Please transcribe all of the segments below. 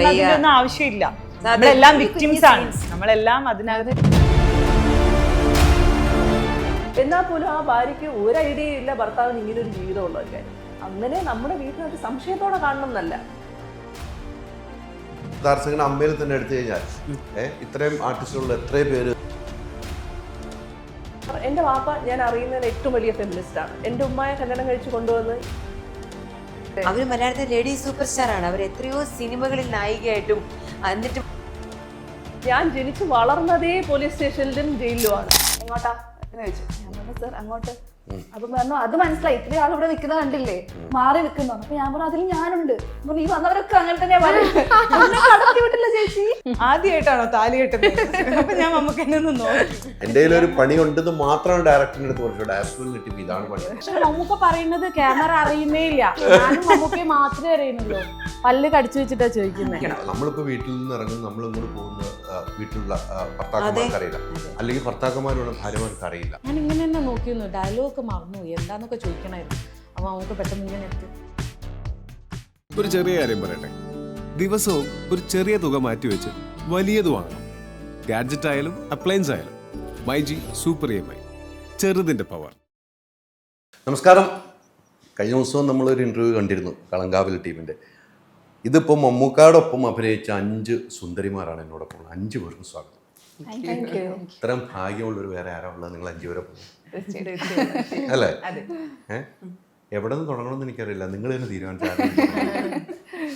അതിന്റെ ഒന്നും ആവശ്യമില്ല. നമ്മളെല്ലാം വിക്ടിംസ് ആണ്, നമ്മളെല്ലാം അതിനകത്ത്. എന്നാൽ പോലും ആ ഭാര്യയ്ക്ക് ഒരു ഐഡിയ ഇല്ല ഭർത്താവിന് ഇങ്ങനെ ഒരു ജീവിതമുള്ള കാര്യം. അങ്ങനെ നമ്മുടെ വീട്ടിനകത്ത് സംശയത്തോടെ കാണണം എന്നല്ല. ദാർശകൻ അമ്മയിൽ തന്നെ എടുത്തു കഴിഞ്ഞാൽ ഇത്രയും ആർട്ടിസ്റ്റുകളിൽ എത്രയും പേര്. എൻ്റെ വാപ്പ ഞാൻ അറിയുന്നതിൽ ഏറ്റവും വലിയ ഫെമിനിസ്റ്റാണ്. എൻ്റെ ഉമ്മയെ കല്യാണം കഴിച്ച് കൊണ്ടുവന്ന് അവര് മലയാളത്തിലെ ലേഡി സൂപ്പർ സ്റ്റാർ ആണ്. അവർ എത്രയോ സിനിമകളിൽ നായികയായിട്ടും. എന്നിട്ട് ഞാൻ ജനിച്ച് വളർന്നതേ പോലീസ് സ്റ്റേഷനിലും ജയിലിലുമാണ്. എങ്ങോട്ടാ എന്ന് ചോദിച്ചു. ഞാൻ പറഞ്ഞു സാർ അങ്ങോട്ട്. അപ്പൊ പറഞ്ഞു അത് മനസ്സിലായി, ഇത്രയും ആൾ ഇവിടെ നിൽക്കുന്ന കണ്ടില്ലേ, മാറി നിൽക്കുന്നു. അപ്പൊ ഞാൻ പറഞ്ഞു അതിൽ ഞാനുണ്ട്. ഈ വന്നവരൊക്കെ അങ്ങനെ തന്നെയാ കടത്തി വിട്ടില്ല ചേച്ചി. ആദ്യമായിട്ടാണോ താലി കെട്ടുന്നത്? അപ്പൊ ഞാൻ നമുക്ക് എന്നെ ഒന്ന് നോക്കി. എൻ്റെ ഒരു പണി ഉണ്ടെന്ന് മാത്രമാണ് ഡയറക്ടറിന്റെ അടുത്ത് പറഞ്ഞു. ഡയറക്ടറിന് കിട്ടി ഇതാണ് പണി. പക്ഷെ മമ്മൂക്ക പറയുന്നത് ക്യാമറ അറിയുന്നേ ഇല്ല. ഞാനും മമ്മൂക്കയെ മാത്രമേ അറിയുന്നുള്ളൂ. പല്ല് കടിച്ചു വെച്ചിട്ടാ ചോദിക്കുന്നത്. നമ്മളിപ്പോ വീട്ടിൽ നിന്ന് ഇറങ്ങും, നമ്മൾ ഇങ്ങോട്ട് പോകുന്ന വീട്ടിലുള്ള ഭർത്താക്കന്മാർക്ക് അറിയില്ല, അല്ലെങ്കിൽ ഭർത്താക്കന്മാരുടെ ഭാര്യമാർക്ക് അറിയില്ല. ഞാൻ ഇങ്ങനെ തന്നെ നോക്കിയിരുന്നു, ഡയലോഗ് മറന്നു എന്താന്നൊക്കെ ചോദിക്കണായിരുന്നു. അപ്പൊ നമുക്ക് പെട്ടെന്ന് ഇങ്ങനെ ഒരു ചെറിയ കാര്യം പറയട്ടെ, ദിവസവും ഒരു ചെറിയ തുക മാറ്റിവെച്ച് വലിയത് വാങ്ങണം. ഗാഡ്ജറ്റ് ആയാലും അപ്ലയൻസ് ആയാലും മൈജി സൂപ്പർ EMI, ചെറുതിന്റെ പവർ. നമസ്കാരം. കഴിഞ്ഞ ദിവസവും നമ്മളൊരു ഇന്റർവ്യൂ കണ്ടിരുന്നു കളങ്കാവിൽ ടീമിന്റെ. ഇതിപ്പോൾ മമ്മൂക്കാടൊപ്പം അഭിനയിച്ച 5 സുന്ദരിമാരാണ് എന്നോടൊപ്പം. 5 പേർക്കും സ്വാഗതം. ഇത്രയും ഭാഗ്യമുള്ളൊരു വേറെ ആരാ ഉള്ളത്? നിങ്ങൾ 5 പേരെ പോകും അല്ലേ? എവിടെ നിന്ന് തുടങ്ങണമെന്ന് എനിക്കറിയില്ല, നിങ്ങൾ തന്നെ തീരുമാനിച്ചാൽ.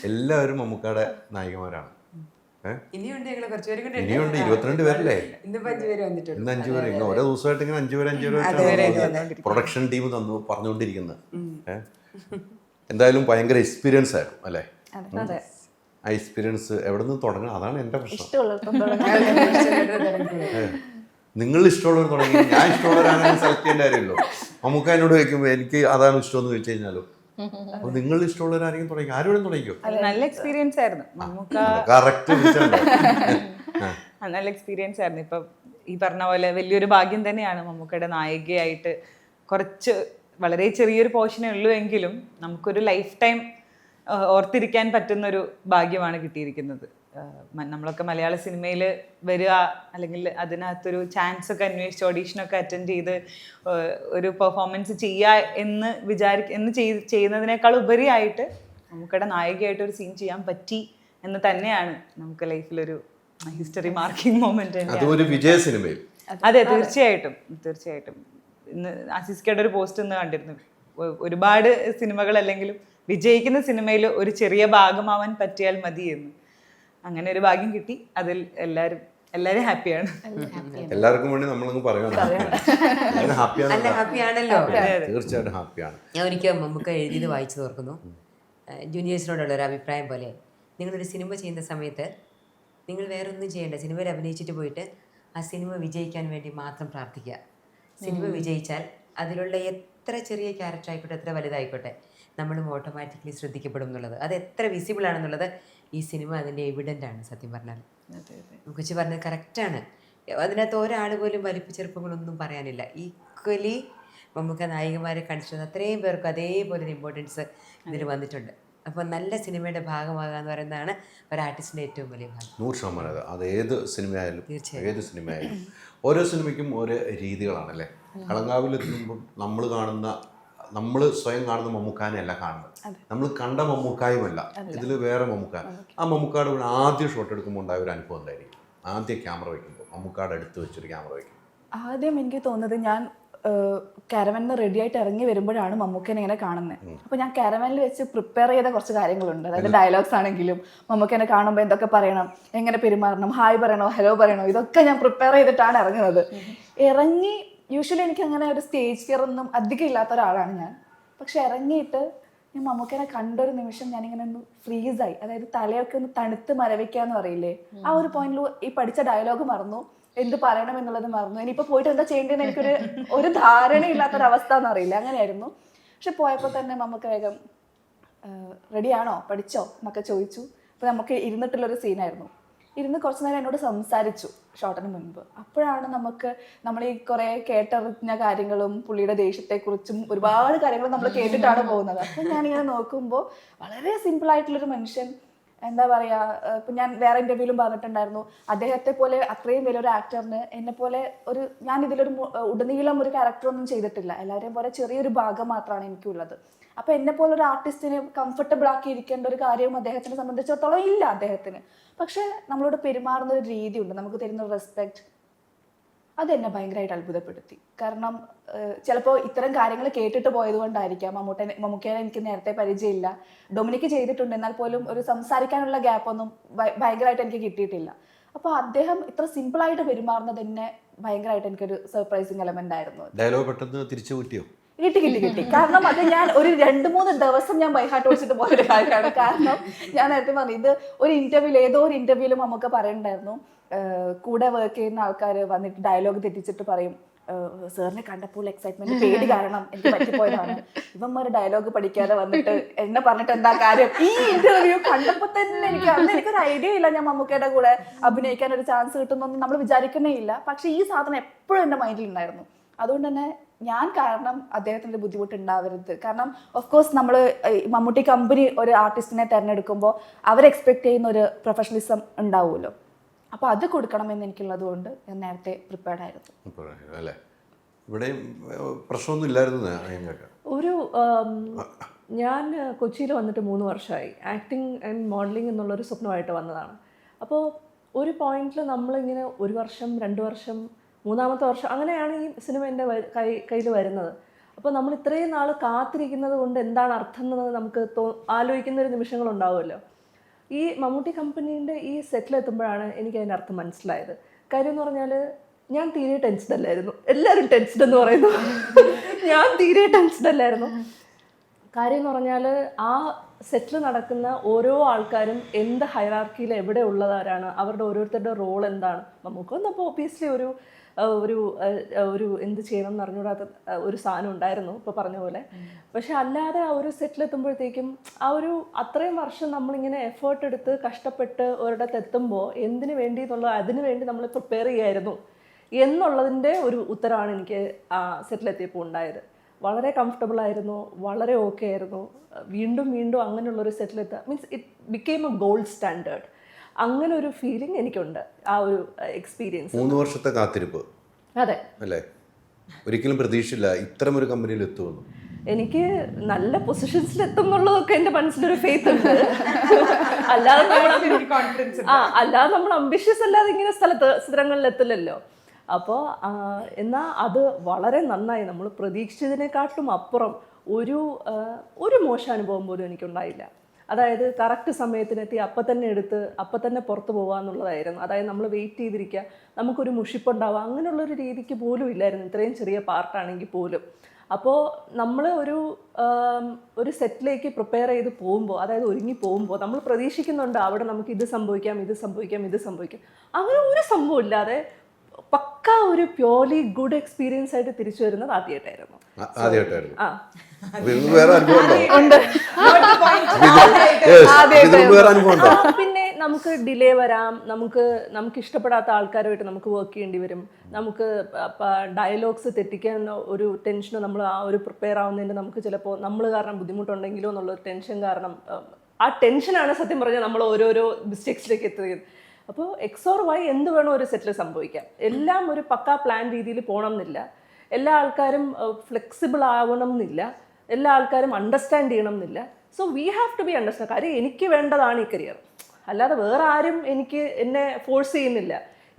എല്ലാവരും മമ്മൂക്കാടെ നായികമാരാണ്. ഇനിയുണ്ട് 22 പേരല്ലേ? ഇന്ന് 5 പേര്. ഇങ്ങനെ ഓരോ ദിവസമായിട്ട് ഇങ്ങനെ 5 പേര് പ്രൊഡക്ഷൻ ടീം പറഞ്ഞുകൊണ്ടിരിക്കുന്നത്. എന്തായാലും ഭയങ്കര എക്സ്പീരിയൻസ് ആയിരുന്നു അല്ലേ? ആ എക്സ്പീരിയൻസ് എവിടെ നിന്ന് തുടങ്ങണം, അതാണ് എൻ്റെ പ്രശ്നം. നിങ്ങൾ ഇഷ്ടമുള്ളവർ തുടങ്ങി, ഞാൻ ഇഷ്ടമുള്ളവരാണ് സെലക്ട് ചെയ്യേണ്ട കാര്യമല്ലോ. നമുക്ക് എന്നോട് ചോദിക്കുമ്പോൾ എനിക്ക് അതാണ് ഇഷ്ടമെന്ന് ചോദിച്ചു കഴിഞ്ഞാലോ, അപ്പൊ നിങ്ങൾ ഇഷ്ടമുള്ളവരാരെങ്കിലും തുടങ്ങി, ആരോടും തുടങ്ങിക്കോ. നല്ല എക്സ്പീരിയൻസ് ആയിരുന്നു മമ്മൂക്ക. കറക്റ്റ് നല്ല എക്സ്പീരിയൻസ് ആയിരുന്നു. ഇപ്പൊ ഈ പറഞ്ഞ പോലെ വലിയൊരു ഭാഗ്യം തന്നെയാണ് മമ്മൂക്കയുടെ നായികയായിട്ട്. കുറച്ച് വളരെ ചെറിയൊരു പോർഷനേ ഉള്ളൂ എങ്കിലും നമുക്കൊരു ലൈഫ് ടൈം ഓർത്തിരിക്കാൻ പറ്റുന്നൊരു ഭാഗ്യമാണ് കിട്ടിയിരിക്കുന്നത്. നമ്മളൊക്കെ മലയാള സിനിമയിൽ വരിക, അല്ലെങ്കിൽ അതിനകത്തൊരു ചാൻസ് ഒക്കെ അന്വേഷിച്ച് ഓഡീഷനൊക്കെ അറ്റൻഡ് ചെയ്ത് ഒരു പെർഫോമൻസ് ചെയ്യുക എന്ന് ചെയ്യുന്നതിനേക്കാൾ ഉപരിയായിട്ട് നമുക്കിടെ നായികയായിട്ട് ഒരു സീൻ ചെയ്യാൻ പറ്റി എന്ന് തന്നെയാണ് നമുക്ക് ലൈഫിലൊരു ഹിസ്റ്ററി മാർക്കിംഗ് മൊമെന്റ്. വിജയ സിനിമയിൽ അതെ, തീർച്ചയായിട്ടും. ഇന്ന് അസിസ്കയുടെ ഒരു പോസ്റ്റ് ഇന്ന് കണ്ടിരുന്നു. ഒരുപാട് സിനിമകൾ അല്ലെങ്കിലും വിജയിക്കുന്ന സിനിമയിൽ ഒരു ചെറിയ ഭാഗമാവാൻ പറ്റിയാൽ മതി എന്ന്. അങ്ങനെ ഒരു ഭാഗ്യം കിട്ടി. അതിൽ എല്ലാരും ഹാപ്പിയാണ്. എല്ലാവർക്കും വേണ്ടി നമ്മളങ്ങ് ഹാപ്പിയാണല്ലോ. തീർച്ചയായിട്ടും ഹാപ്പിയാണ്. ഞാൻ ഒരിക്കൽ നമുക്ക് എഴുതിയത് വായിച്ചു തോർക്കുന്നു. ജൂനിയേഴ്സിനോടുള്ള ഒരു അഭിപ്രായം പോലെ, നിങ്ങളൊരു സിനിമ ചെയ്യുന്ന സമയത്ത് നിങ്ങൾ വേറൊന്നും ചെയ്യേണ്ട. സിനിമയിൽ അഭിനയിച്ചിട്ട് പോയിട്ട് ആ സിനിമ വിജയിക്കാൻ വേണ്ടി മാത്രം പ്രാർത്ഥിക്കുക. സിനിമ വിജയിച്ചാൽ അതിലുള്ള എത്ര ചെറിയ ക്യാരക്ടർ ആയിക്കോട്ടെ, എത്ര വലുതായിക്കോട്ടെ, നമ്മളും ഓട്ടോമാറ്റിക്കലി ശ്രദ്ധിക്കപ്പെടും എന്നുള്ളത്. അത് എത്ര വിസിബിൾ ആണെന്നുള്ളത് ഈ സിനിമ അതിൻ്റെ എവിഡൻ്റ് ആണ്. സത്യം പറഞ്ഞാൽ മുഖച്ച് പറഞ്ഞത് കറക്റ്റാണ്. അതിനകത്ത് ഒരാൾ പോലും വലിപ്പ ചെറുപ്പങ്ങളൊന്നും പറയാനില്ല. ഈക്വലി നമുക്ക് നായികമാരെ കാണിച്ചിട്ടുണ്ട്. അത്രയും പേർക്ക് അതേപോലെ ഒരു ഇമ്പോർട്ടൻസ് ഇതിൽ വന്നിട്ടുണ്ട്. അപ്പോൾ നല്ല സിനിമയുടെ ഭാഗമാകുക എന്ന് പറയുന്നതാണ് ഒരു ആർട്ടിസ്റ്റിൻ്റെ ഏറ്റവും വലിയ ഭാഗം. 100%. അത് ഏത് സിനിമയായാലും ഏത് സിനിമയായാലും ഓരോ സിനിമയ്ക്കും ഓരോ രീതികളാണല്ലേ. കളങ്കാവിലെത്തുമ്പം നമ്മൾ സ്വയം കാണുന്ന മമ്മൂക്കാനെയല്ല കാണുന്നത്. നമ്മൾ കണ്ട മമ്മൂക്കായുമല്ല, ഇതിൽ വേറെ മമ്മൂക്ക. ആ മമ്മൂക്കാട് കൂടെ ആദ്യം ഷോട്ട് എടുക്കുമ്പോൾ ഉണ്ടായ ഒരു അനുഭവം എന്തായിരിക്കും? ആദ്യം ക്യാമറ വയ്ക്കുമ്പോൾ മമ്മൂക്കാട് അടുത്ത് വെച്ചൊരു ക്യാമറ വയ്ക്കും. ആദ്യം എനിക്ക് തോന്നുന്നത്, ഞാൻ കാരവാനിൽ റെഡി ആയിട്ട് ഇറങ്ങി വരുമ്പോഴാണ് മമ്മൂക്കനെ ഇങ്ങനെ കാണുന്നത്. അപ്പോൾ ഞാൻ കാരവാനിൽ വെച്ച് പ്രിപ്പയർ ചെയ്ത കുറച്ച് കാര്യങ്ങളുണ്ട്. അതായത് ഡയലോഗ്സ് ആണെങ്കിലും മമ്മൂക്കനെ കാണുമ്പോൾ എന്തൊക്കെ പറയണം, എങ്ങനെ പെരുമാറണം, ഹായ് പറയണോ, ഹലോ പറയണോ, ഇതൊക്കെ ഞാൻ പ്രിപ്പയർ ചെയ്തിട്ടാണ് ഇറങ്ങുന്നത്. ഇറങ്ങി യൂഷ്വലി എനിക്ക് അങ്ങനെ ഒരു സ്റ്റേജ് ഫിയർ ഒന്നും അധികം ഇല്ലാത്ത ഒരാളാണ് ഞാൻ. പക്ഷെ ഇറങ്ങിയിട്ട് ഞാൻ മമ്മൂക്കനെ കണ്ടൊരു നിമിഷം ഞാനിങ്ങനെ ഒന്ന് ഫ്രീസായി. അതായത് തലയൊക്കെ ഒന്ന് തണുത്ത് മരവിക്കാന്ന് പറയില്ലേ, ആ ഒരു പോയിന്റിൽ ഈ പഠിച്ച ഡയലോഗ് മറന്നു, എന്ത് പറയണം എന്നുള്ളത് മറന്നു. ഇനിയിപ്പോൾ പോയിട്ട് എന്താ ചെയ്യേണ്ടതെന്ന് എനിക്കൊരു ധാരണയില്ലാത്തൊരവസ്ഥ എന്നറിയില്ല, അങ്ങനെയായിരുന്നു. പക്ഷെ പോയപ്പോൾ തന്നെ മമ്മൂക്ക വേഗം റെഡിയാണോ, പഠിച്ചോ എന്നൊക്കെ ചോദിച്ചു. അപ്പോൾ നമുക്ക് ഇരുന്നിട്ടുള്ളൊരു സീനായിരുന്നു. ഇരുന്ന് കുറച്ച് നേരം എന്നോട് സംസാരിച്ചു ഷോട്ടിന് മുൻപ്. അപ്പോഴാണ് നമ്മൾ ഈ കുറേ കേട്ടറിഞ്ഞ കാര്യങ്ങളും പുള്ളിയുടെ ദേഷ്യത്തെക്കുറിച്ചും ഒരുപാട് കാര്യങ്ങളും നമ്മൾ കേട്ടിട്ടാണ് പോകുന്നത്. അപ്പം ഞാനിങ്ങനെ നോക്കുമ്പോൾ വളരെ സിമ്പിളായിട്ടുള്ളൊരു മനുഷ്യൻ എന്താ പറയാ, ഇപ്പൊ ഞാൻ വേറെ ഇന്റർവ്യൂലും പറഞ്ഞിട്ടുണ്ടായിരുന്നു, അദ്ദേഹത്തെ പോലെ അത്രയും വലിയൊരു ആക്ടറിന് എന്നെ പോലെ ഞാൻ ഇതിലൊരു ഉടനീളം ഒരു ക്യാരക്ടർ ഒന്നും ചെയ്തിട്ടില്ല, എല്ലാവരെയും പോലെ ചെറിയൊരു ഭാഗം മാത്രമാണ് എനിക്കുള്ളത്. അപ്പൊ എന്നെ പോലെ ഒരു ആർട്ടിസ്റ്റിനെ കംഫർട്ടബിൾ ആക്കി ഇരിക്കേണ്ട ഒരു കാര്യവും അദ്ദേഹത്തിനെ സംബന്ധിച്ചിടത്തോളം ഇല്ല അദ്ദേഹത്തിന്. പക്ഷെ നമ്മളോട് പെരുമാറുന്ന ഒരു രീതിയുണ്ട്, നമുക്ക് തരുന്ന റെസ്പെക്ട്, അതെന്നെ ഭയങ്കരമായിട്ട് അത്ഭുതപ്പെടുത്തി. കാരണം ചിലപ്പോൾ ഇത്തരം കാര്യങ്ങൾ കേട്ടിട്ട് പോയത് കൊണ്ടായിരിക്കാം. മമ്മൂക്കേനെ എനിക്ക് നേരത്തെ പരിചയമില്ല, ഡൊമിനിക്ക് ചെയ്തിട്ടുണ്ട്, എന്നാൽ പോലും ഒരു സംസാരിക്കാനുള്ള ഗ്യാപ്പൊന്നും ഭയങ്കരമായിട്ട് എനിക്ക് കിട്ടിയിട്ടില്ല. അപ്പോൾ അദ്ദേഹം ഇത്ര സിമ്പിളായിട്ട് പെരുമാറുന്നത് തന്നെ ഭയങ്കരമായിട്ട് എനിക്കൊരു സർപ്രൈസിങ് എലമെന്റ് ആയിരുന്നു. ഡയലോഗ് പെട്ടെന്ന് തിരിച്ചു കിട്ടിയോ? കിട്ടി. കാരണം അത് ഞാൻ ഒരു 2-3 ദിവസം ഞാൻ ബൈഹാർട്ട് വെച്ചിട്ട് പോയൊരു കാര്യമാണ്. കാരണം ഞാൻ നേരത്തെ പറഞ്ഞു, ഇത് ഏതോ ഒരു ഇന്റർവ്യൂവിലും നമുക്ക് പറയുന്നുണ്ടായിരുന്നു, കൂടെ വർക്ക് ചെയ്യുന്ന ആൾക്കാർ വന്നിട്ട് ഡയലോഗ് തെറ്റിച്ചിട്ട് പറയും, സാറിനെ കണ്ടപ്പോൾ എക്സൈറ്റ്മെന്റ് പേടി കാരണം എനിക്ക് പറ്റിപ്പോയതാണ്, ഇവന്മാർ ഡയലോഗ് പഠിക്കാതെ വന്നിട്ട് എന്നെ പറഞ്ഞിട്ട് എന്താ കാര്യം. ഈ ഇന്റർവ്യൂ കണ്ടപ്പോൾ തന്നെ എനിക്കൊരു ഐഡിയ ഇല്ല ഞാൻ മമ്മൂക്കയുടെ കൂടെ അഭിനയിക്കാൻ ഒരു ചാൻസ് കിട്ടുന്നൊന്നും നമ്മൾ വിചാരിക്കുന്നേ ഇല്ല. പക്ഷെ ഈ സാധനം എപ്പോഴും എൻ്റെ മൈൻഡിൽ ഉണ്ടായിരുന്നു. അതുകൊണ്ട് തന്നെ ഞാൻ കാരണം അദ്ദേഹത്തിന് ബുദ്ധിമുട്ട് ഉണ്ടാവരുത്. കാരണം ഓഫ് കോഴ്സ് നമ്മൾ മമ്മൂട്ടി കമ്പനി ഒരു ആർട്ടിസ്റ്റിനെ തിരഞ്ഞെടുക്കുമ്പോൾ അവർ എക്സ്പെക്ട് ചെയ്യുന്ന ഒരു പ്രൊഫഷണലിസം ഉണ്ടാവുമല്ലോ, അപ്പോൾ അത് കൊടുക്കണമെന്ന് എനിക്കുള്ളത് കൊണ്ട് ഞാൻ നേരത്തെ പ്രിപ്പയർഡ് ആയിരുന്നു. അല്ലേ, ഇവിടെയും പ്രശ്നമൊന്നും ഇല്ലായിരുന്നു. ഞാൻ കൊച്ചിയിൽ വന്നിട്ട് 3 വർഷമായി. ആക്ടിങ് ആൻഡ് മോഡലിംഗ് എന്നുള്ളൊരു സ്വപ്നമായിട്ട് വന്നതാണ്. അപ്പോൾ ഒരു പോയിന്റിൽ നമ്മളിങ്ങനെ 1 വർഷം 2 വർഷം 3-ാമത്തെ വർഷം അങ്ങനെയാണ് ഈ സിനിമ എൻ്റെ കയ്യിൽ വരുന്നത്. അപ്പോൾ നമ്മൾ ഇത്രയും നാൾ കാത്തിരിക്കുന്നത് കൊണ്ട് എന്താണ് അർത്ഥം എന്നത് നമുക്ക് ആലോചിക്കുന്ന ഒരു നിമിഷങ്ങളുണ്ടാവുമല്ലോ. ഈ മമ്മൂട്ടി കമ്പനീൻ്റെ ഈ സെറ്റിലെത്തുമ്പോഴാണ് എനിക്ക് അതിൻ്റെ അർത്ഥം മനസ്സിലായത്. കാര്യം എന്ന് പറഞ്ഞാൽ ഞാൻ തീരെ ടെൻസ്ഡ് അല്ലായിരുന്നു. എല്ലാവരും ടെൻസ്ഡ് എന്ന് പറയുന്നു, ഞാൻ തീരെ ടെൻസ്ഡ് അല്ലായിരുന്നു. കാര്യം എന്ന് പറഞ്ഞാൽ ആ സെറ്റിൽ നടക്കുന്ന ഓരോ ആൾക്കാരും എന്ത് ഹൈറാർക്കിയിൽ എവിടെ ഉള്ളവരാണ്, അവരുടെ ഓരോരുത്തരുടെ റോൾ എന്താണ്. നമുക്ക് വന്നപ്പോൾ ഒബ്വിയസ്ലി ഒരു എന്ത് ചെയ്യണം എന്ന് അറിഞ്ഞുകൂടാത്ത ഒരു സാധനം ഉണ്ടായിരുന്നു ഇപ്പോൾ പറഞ്ഞ പോലെ. പക്ഷെ അല്ലാതെ ആ ഒരു സെറ്റിലെത്തുമ്പോഴത്തേക്കും അത്രയും വർഷം നമ്മളിങ്ങനെ എഫേർട്ട് എടുത്ത് കഷ്ടപ്പെട്ട് ഒരിടത്ത് എത്തുമ്പോൾ എന്തിനു വേണ്ടി അതിനു വേണ്ടി നമ്മൾ പ്രിപ്പയർ ചെയ്യായിരുന്നു എന്നുള്ളതിൻ്റെ ഒരു ഉത്തരവാണ് എനിക്ക് ആ സെറ്റിലെത്തിയപ്പോൾ ഉണ്ടായത്. വളരെ കംഫർട്ടബിൾ ആയിരുന്നു, വളരെ ഓക്കെ ആയിരുന്നു. വീണ്ടും അങ്ങനെയുള്ളൊരു സെറ്റിലെത്തുക means it became a gold standard. അങ്ങനെ ഒരു ഫീലിംഗ് എനിക്കുണ്ട് ആ ഒരു എക്സ്പീരിയൻസ്. 3 വർഷത്തെ കാത്തിരിപ്പ്. അതെ അല്ലേ, ഒരിക്കലും പ്രതീക്ഷയില്ല ഇത്തരം ഒരു കമ്പനിയിൽ എത്തുമെന്ന്. എനിക്ക് നല്ല പൊസിഷൻസിൽ എത്തും എന്നുള്ളതൊക്കെ എൻ്റെ മനസ്സിലൊരു ഫെയ്ത്ത് ഉണ്ട്. അല്ലാതെ നമ്മൾ അംബിഷ്യസ് അല്ലാതെ ഇങ്ങനെ സ്ഥലങ്ങളിൽ എത്തില്ലല്ലോ. അപ്പോൾ എന്നാൽ അത് വളരെ നന്നായി. നമ്മൾ പ്രതീക്ഷിച്ചതിനെക്കാട്ടും അപ്പുറം ഒരു മോശം അനുഭവം പോലും എനിക്കുണ്ടായില്ല. അതായത് കറക്റ്റ് സമയത്തിനെത്തി അപ്പം തന്നെ എടുത്ത് അപ്പം തന്നെ പുറത്ത് പോകുക എന്നുള്ളതായിരുന്നു. അതായത് നമ്മൾ വെയിറ്റ് ചെയ്തിരിക്കുക, നമുക്കൊരു മുഷിപ്പുണ്ടാവുക, അങ്ങനെയുള്ളൊരു രീതിക്ക് പോലും ഇല്ലായിരുന്നു, ഇത്രയും ചെറിയ പാർട്ടാണെങ്കിൽ പോലും. അപ്പോൾ നമ്മൾ ഒരു സെറ്റിലേക്ക് പ്രിപ്പയർ ചെയ്ത് പോകുമ്പോൾ, അതായത് ഒരുങ്ങി പോകുമ്പോൾ നമ്മൾ പ്രതീക്ഷിക്കുന്നുണ്ട് അവിടെ നമുക്ക് ഇത് സംഭവിക്കാം അങ്ങനെ ഒരു സംഭവം ഇല്ലാതെ പക്ക ഒരു പ്യോർലി ഗുഡ് എക്സ്പീരിയൻസ് ആയിട്ട് തിരിച്ചു വരുന്നത് ആദ്യമായിട്ടായിരുന്നു. പിന്നെ നമുക്ക് ഡിലേ വരാം, നമുക്ക് ഇഷ്ടപ്പെടാത്ത ആൾക്കാരുമായിട്ട് നമുക്ക് വർക്ക് ചെയ്യേണ്ടി വരും, നമുക്ക് ഡയലോഗ്സ് തെറ്റിക്കാൻ ഒരു ടെൻഷനോ നമ്മൾ ആ ഒരു പ്രിപ്പയർ ആവുന്നതിൻ്റെ നമുക്ക് ചിലപ്പോൾ നമ്മൾ കാരണം ബുദ്ധിമുട്ടുണ്ടെങ്കിലോ എന്നുള്ളൊരു ടെൻഷൻ കാരണം, ആ ടെൻഷനാണ് സത്യം പറഞ്ഞാൽ നമ്മൾ ഓരോരോ മിസ്റ്റേക്സിലേക്ക് എത്തുന്നത്. അപ്പോൾ എക്സ് ഓർ വൈ എന്ത് വേണോ ഒരു സെറ്റിൽ സംഭവിക്കാം. എല്ലാം ഒരു പക്കാ പ്ലാൻ രീതിയിൽ പോകണം എന്നില്ല, എല്ലാ ആൾക്കാരും ഫ്ലെക്സിബിൾ ആവണം എന്നില്ല, എല്ലാ ആൾക്കാരും അണ്ടർസ്റ്റാൻഡ് ചെയ്യണം എന്നില്ല. So we have to be understand. കാര്യം എനിക്ക് വേണ്ടതാണ് ഈ കരിയർ, അല്ലാതെ വേറെ ആരും എന്നെ ഫോഴ്സ് ചെയ്യുന്നില്ല.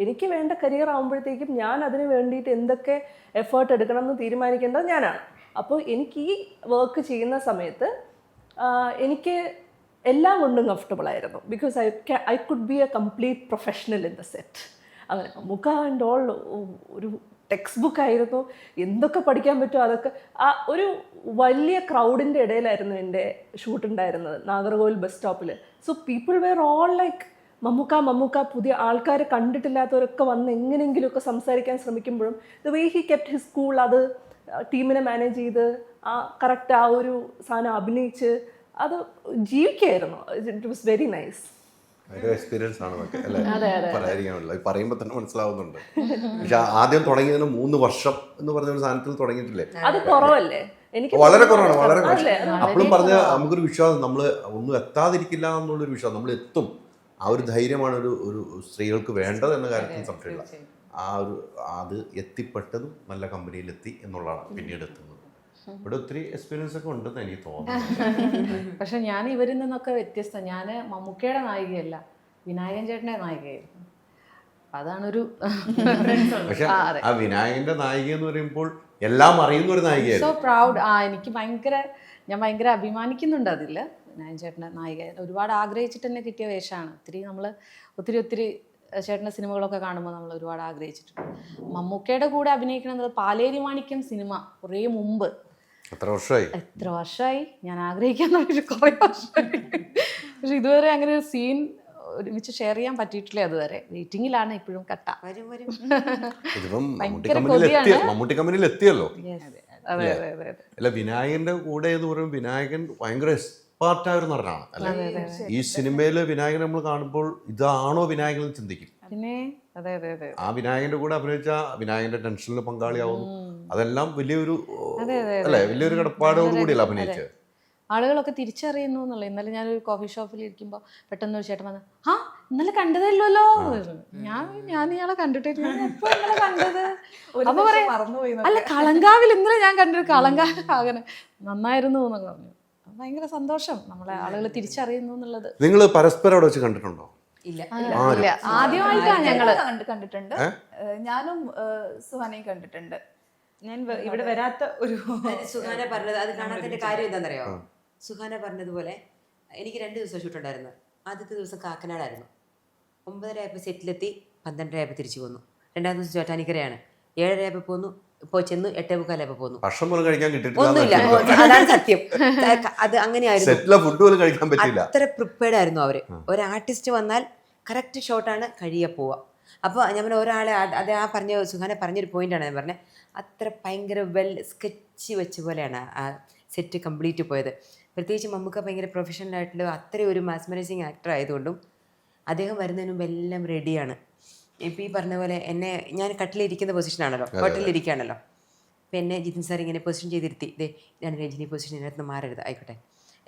എനിക്ക് വേണ്ട കരിയർ ആകുമ്പോഴത്തേക്കും ഞാൻ അതിന് വേണ്ടിയിട്ട് എന്തൊക്കെ എഫേർട്ട് എടുക്കണം എന്ന് തീരുമാനിക്കേണ്ടത് ഞാനാണ്. അപ്പോൾ എനിക്ക് ഈ വർക്ക് ചെയ്യുന്ന സമയത്ത് എനിക്ക് എല്ലാം കൊണ്ടും കംഫർട്ടബിൾ ആയിരുന്നു. Because I could be A complete professional in the set. അങ്ങനെ മുഖ ആൻഡ് ഓൾ ഒരു ടെക്സ്റ്റ് ബുക്ക് ആയിരുന്നു. എന്തൊക്കെ പഠിക്കാൻ പറ്റുമോ അതൊക്കെ. ആ ഒരു വലിയ ക്രൗഡിൻ്റെ ഇടയിലായിരുന്നു എൻ്റെ ഷൂട്ട് ഉണ്ടായിരുന്നത്, നാഗർകോവിൽ ബസ് സ്റ്റോപ്പിൽ. So people were all like Mammookka. പുതിയ ആൾക്കാർ കണ്ടിട്ടില്ലാത്തവരൊക്കെ വന്ന് എങ്ങനെയെങ്കിലുമൊക്കെ സംസാരിക്കാൻ ശ്രമിക്കുമ്പോഴും the way he kept his cool, അത് ടീമിനെ മാനേജ് ചെയ്ത് കറക്റ്റ് ആ ഒരു സാധനം അഭിനയിച്ച് അത് ജീവിക്കായിരുന്നു. It was very nice. Experience ആണ് അല്ലേ, പറയാതിരിക്കാനുള്ള പറയുമ്പോൾ തന്നെ മനസ്സിലാവുന്നുണ്ട്. പക്ഷെ ആദ്യം തുടങ്ങിയതിന് 3 വർഷം എന്ന് പറഞ്ഞ ഒരു സാധനത്തിൽ തുടങ്ങിയിട്ടില്ലേ, അത് കുറവല്ലേ? എനിക്ക് വളരെ കുറവാണ്, വളരെ അല്ലേ? കുറച്ച്. അപ്പോഴും പറഞ്ഞ നമുക്കൊരു വിശ്വാസം, നമ്മൾ ഒന്നും എത്താതിരിക്കില്ല എന്നുള്ളൊരു വിശ്വാസം, നമ്മൾ എത്തും. ആ ഒരു ധൈര്യമാണ് ഒരു സ്ത്രീകൾക്ക് വേണ്ടത് എന്ന കാര്യത്തിൽ സംശയമില്ല. അത് എത്തിപ്പെട്ടതും നല്ല കമ്പനിയിലെത്തി എന്നുള്ളതാണ് പിന്നീട് എത്തുന്നത്. ഇവിടെ ഒത്തിരി എക്സ്പീരിയൻസ് ഒക്കെ ഉണ്ടെന്ന് എനിക്ക് തോന്നുന്നു. പക്ഷെ ഞാൻ ഇവരിൽ നിന്നൊക്കെ വ്യത്യസ്തം. ഞാൻ മമ്മൂക്കയുടെ നായികയല്ല, വിനായകൻ ചേട്ടൻ്റെ നായികയായിരുന്നു. അതാണൊരു പക്ഷെ ആ വിനായകന്റെ നായിക എന്ന് പറയുമ്പോൾ എല്ലാം അറിയുന്ന ഒരു സോ നായികയായിരുന്നു. പ്രൗഡ്. എനിക്ക് ഞാൻ ഭയങ്കര അഭിമാനിക്കുന്നുണ്ട് അതിൽ. വിനായകൻ ചേട്ടൻ്റെ നായിക ഒരുപാട് ആഗ്രഹിച്ചിട്ട് തന്നെ കിട്ടിയ വേഷമാണ്. ഒത്തിരി ചേട്ടൻ്റെ സിനിമകളൊക്കെ കാണുമ്പോൾ നമ്മൾ ഒരുപാട് ആഗ്രഹിച്ചിട്ടുണ്ട്. മമ്മൂക്കയുടെ കൂടെ അഭിനയിക്കണമെന്നത് പാലേരി മാണിക്യം സിനിമ കുറേ മുമ്പ്. എത്ര വർഷമായി ഞാൻ ആഗ്രഹിക്കാൻ തുടങ്ങിയിട്ട് കുറേ വർഷമായി. പക്ഷെ ഇതുവരെ അങ്ങനെ ഒരു സീൻ ഒരുമിച്ച് ഷെയർ ചെയ്യാൻ പറ്റിയിട്ടില്ല. അതുവരെ വെയിറ്റിംഗിലാണ് ഇപ്പോഴും കട്ട. ഇതിപ്പം ഭയങ്കര കൊതിയാണ്. മമ്മൂട്ടി കമ്പനിയിൽ എത്തിയല്ലോ. അതെ. അല്ല, വിനായകന്റെ കൂടെ എന്ന് പറയുമ്പോൾ വിനായകൻ ഭയങ്കര എക്സ്പാർട്ടായ ഒരു നടനാണ് അല്ലെ. ഈ സിനിമയിൽ വിനായകൻ നമ്മൾ കാണുമ്പോൾ ഇതാണോ വിനായകൻ എന്ന് ചിന്തിക്കും. പിന്നെ അതെ. ആ വിനായകന്റെ കൂടെ അഭിനയിച്ച വിനായകന്റെ ടെൻഷനിൽ പങ്കാളിയാവുന്നു. അതെല്ലാം വലിയൊരു അല്ലെ, വലിയൊരു കടപ്പാടോട് കൂടിയല്ല അഭിനയിച്ചത്. ആളുകളൊക്കെ തിരിച്ചറിയുന്നു എന്നുള്ളത്. ഇന്നലെ ഞാനൊരു കോഫി ഷോപ്പിൽ ഇരിക്കുമ്പോൾ പെട്ടെന്ന് ഒരു ചേട്ടൻ വന്ന്, ഇന്നലെ കണ്ടതല്ലോ. ഞാൻ ഇയാളെ കണ്ടിട്ടില്ല, എപ്പോ ഇന്നലെ കണ്ടത്? അപ്പൊ പറയാം, അല്ല കളങ്കാവിൽ ഇന്നലെ ഞാൻ കണ്ടൊരു കളങ്കാവിലാകനെ നന്നായിരുന്നു എന്നൊക്കെ പറഞ്ഞു. ഭയങ്കര സന്തോഷം നമ്മളെ ആളുകൾ തിരിച്ചറിയുന്നു എന്നുള്ളത്. നിങ്ങൾ പരസ്പരം അവിടെ വെച്ച് കണ്ടിട്ടുണ്ടോ? ഇല്ല. ആദ്യമായിട്ടാണ് ഞങ്ങള് കണ്ടിട്ടുണ്ട്. ഞാനും സുഹാനയും കണ്ടിട്ടുണ്ട്. ഞാൻ ഇവിടെ വരാത്ത ഒരു സുഹാന പറഞ്ഞത് അത് കാണാത്തതിന്റെ കാര്യം എന്താണെന്നറിയോ? സുഹാന പറഞ്ഞതുപോലെ എനിക്ക് 2 ദിവസം ഷൂട്ടുണ്ടായിരുന്നു. ആദ്യത്തെ ദിവസം കാക്കനാടായിരുന്നു. 9:30 ആയപ്പോൾ സെറ്റിലെത്തി, 12:30 ആയപ്പോൾ തിരിച്ചു പോന്നു. 2ാം ദിവസം ചോറ്റാനിക്കരയാണ്. 7:30 ആയപ്പോൾ പോന്നു, ഇപ്പോൾ ചെന്നു 8:45 ആയപ്പോൾ പോന്നു. ഭക്ഷണം പോലും കഴിക്കാൻ ഒന്നുമില്ല, അതാണ് സത്യം. അത് അങ്ങനെയായിരുന്നു. ഫുഡ് പോലും കഴിക്കാൻ പറ്റില്ല. അത്ര പ്രിപ്പയർഡ് ആയിരുന്നു അവര്. ഒരു ആർട്ടിസ്റ്റ് വന്നാൽ കറക്റ്റ് ഷോട്ടാണ് കഴിയെ പോവുക. അപ്പോൾ ഞാൻ ഒരാളെ അത് സുഹാന പറഞ്ഞൊരു പോയിന്റാണ് ഞാൻ പറഞ്ഞത്. അത്ര ഭയങ്കര വെൽ സ്കെച്ച് വെച്ച പോലെയാണ് ആ സെറ്റ് കംപ്ലീറ്റ് പോയത്. പ്രത്യേകിച്ച് മമ്മൂക്ക ഭയങ്കര പ്രൊഫഷണലായിട്ടുള്ള അത്രയും ഒരു മാസ്മറൈസിങ് ആക്ടർ ആയതുകൊണ്ടും അദ്ദേഹം വരുന്നതിന് മുമ്പ് എല്ലാം റെഡിയാണ്. ഇപ്പോൾ ഈ പറഞ്ഞ പോലെ ഞാൻ കട്ടിലിരിക്കുന്ന പൊസിഷനാണല്ലോ, ഹോട്ടലിലിരിക്കുകയാണല്ലോ. അപ്പോൾ എന്നെ ജിതിൻ സാർ ഇങ്ങനെ പൊസിഷൻ ചെയ്തിരുത്തി, ഞാൻ രഞ്ജിനി പൊസിഷൻ ഇതിനകത്ത് മാറരുത്, ആയിക്കോട്ടെ,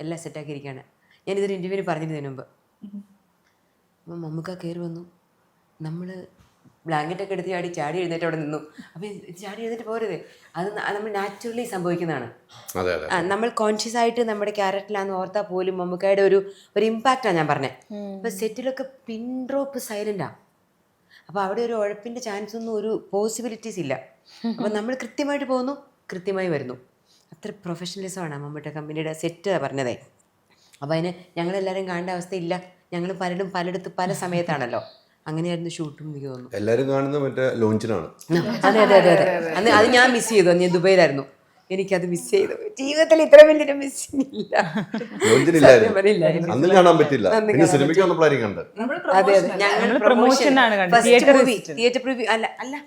എല്ലാം സെറ്റാക്കിയിരിക്കുകയാണ്. ഞാനിതൊരു ഇൻ്റർവ്യൂവിന് പറഞ്ഞിരുന്നതിന് മുമ്പ്. അപ്പോൾ മമ്മൂക്ക കയറി വന്നു, നമ്മൾ ബ്ലാങ്കറ്റൊക്കെ എടുത്ത് ചാടി എഴുന്നേറ്റ് അവിടെ നിന്നു. അപ്പോൾ ചാടി എഴുന്നേറ്റ് പോരുത്, അത് നമ്മൾ നാച്ചുറലി സംഭവിക്കുന്നതാണ്. നമ്മൾ കോൺഷ്യസ് ആയിട്ട് നമ്മുടെ ക്യാരക്ടറിലാന്ന് ഓർത്താൽ പോലും മമ്മൂക്കയുടെ ഒരു ഇമ്പാക്റ്റാണ് ഞാൻ പറഞ്ഞത്. അപ്പോൾ സെറ്റിലൊക്കെ പിൻ ഡ്രോപ്പ് സൈലൻ്റാണ്. അപ്പോൾ അവിടെ ഒരു ഉഴപ്പിൻ്റെ ചാൻസ് ഒന്നും, ഒരു പോസിബിലിറ്റീസ് ഇല്ല. അപ്പോൾ നമ്മൾ കൃത്യമായിട്ട് പോകുന്നു, കൃത്യമായി വരുന്നു. അത്ര പ്രൊഫഷണലിസമാണ് മമ്മൂട്ടി കമ്പനിയുടെ സെറ്റ് പറഞ്ഞതേ. അപ്പോൾ അതിന് ഞങ്ങളെല്ലാവരും കാണേണ്ട അവസ്ഥയില്ല. ഞങ്ങൾ പലയിടത്ത് പല സമയത്താണല്ലോ. അങ്ങനെയായിരുന്നു ഷൂട്ടും. എനിക്ക് തോന്നുന്നു എല്ലാവരും കാണുന്നത് മറ്റേ ലോഞ്ചിനാണ്. അതെ. അത് ഞാൻ മിസ് ചെയ്തു. ഞാൻ ദുബൈയിലായിരുന്നു, എനിക്കത് മിസ് ചെയ്തു. ജീവിതത്തിൽ ഇത്ര വലിയൊരു മിസ്സിംഗ് ഇല്ല. അന്ന് കാണാൻ പറ്റില്ല, സിനിമയ്ക്ക് വന്നപ്പോഴായിരിക്കും കണ്ടത്. അതെ, ഞങ്ങൾ പ്രൊമോഷനാണ് കണ്ടത്. തിയേറ്റർ പ്രിവ്യൂ അല്ല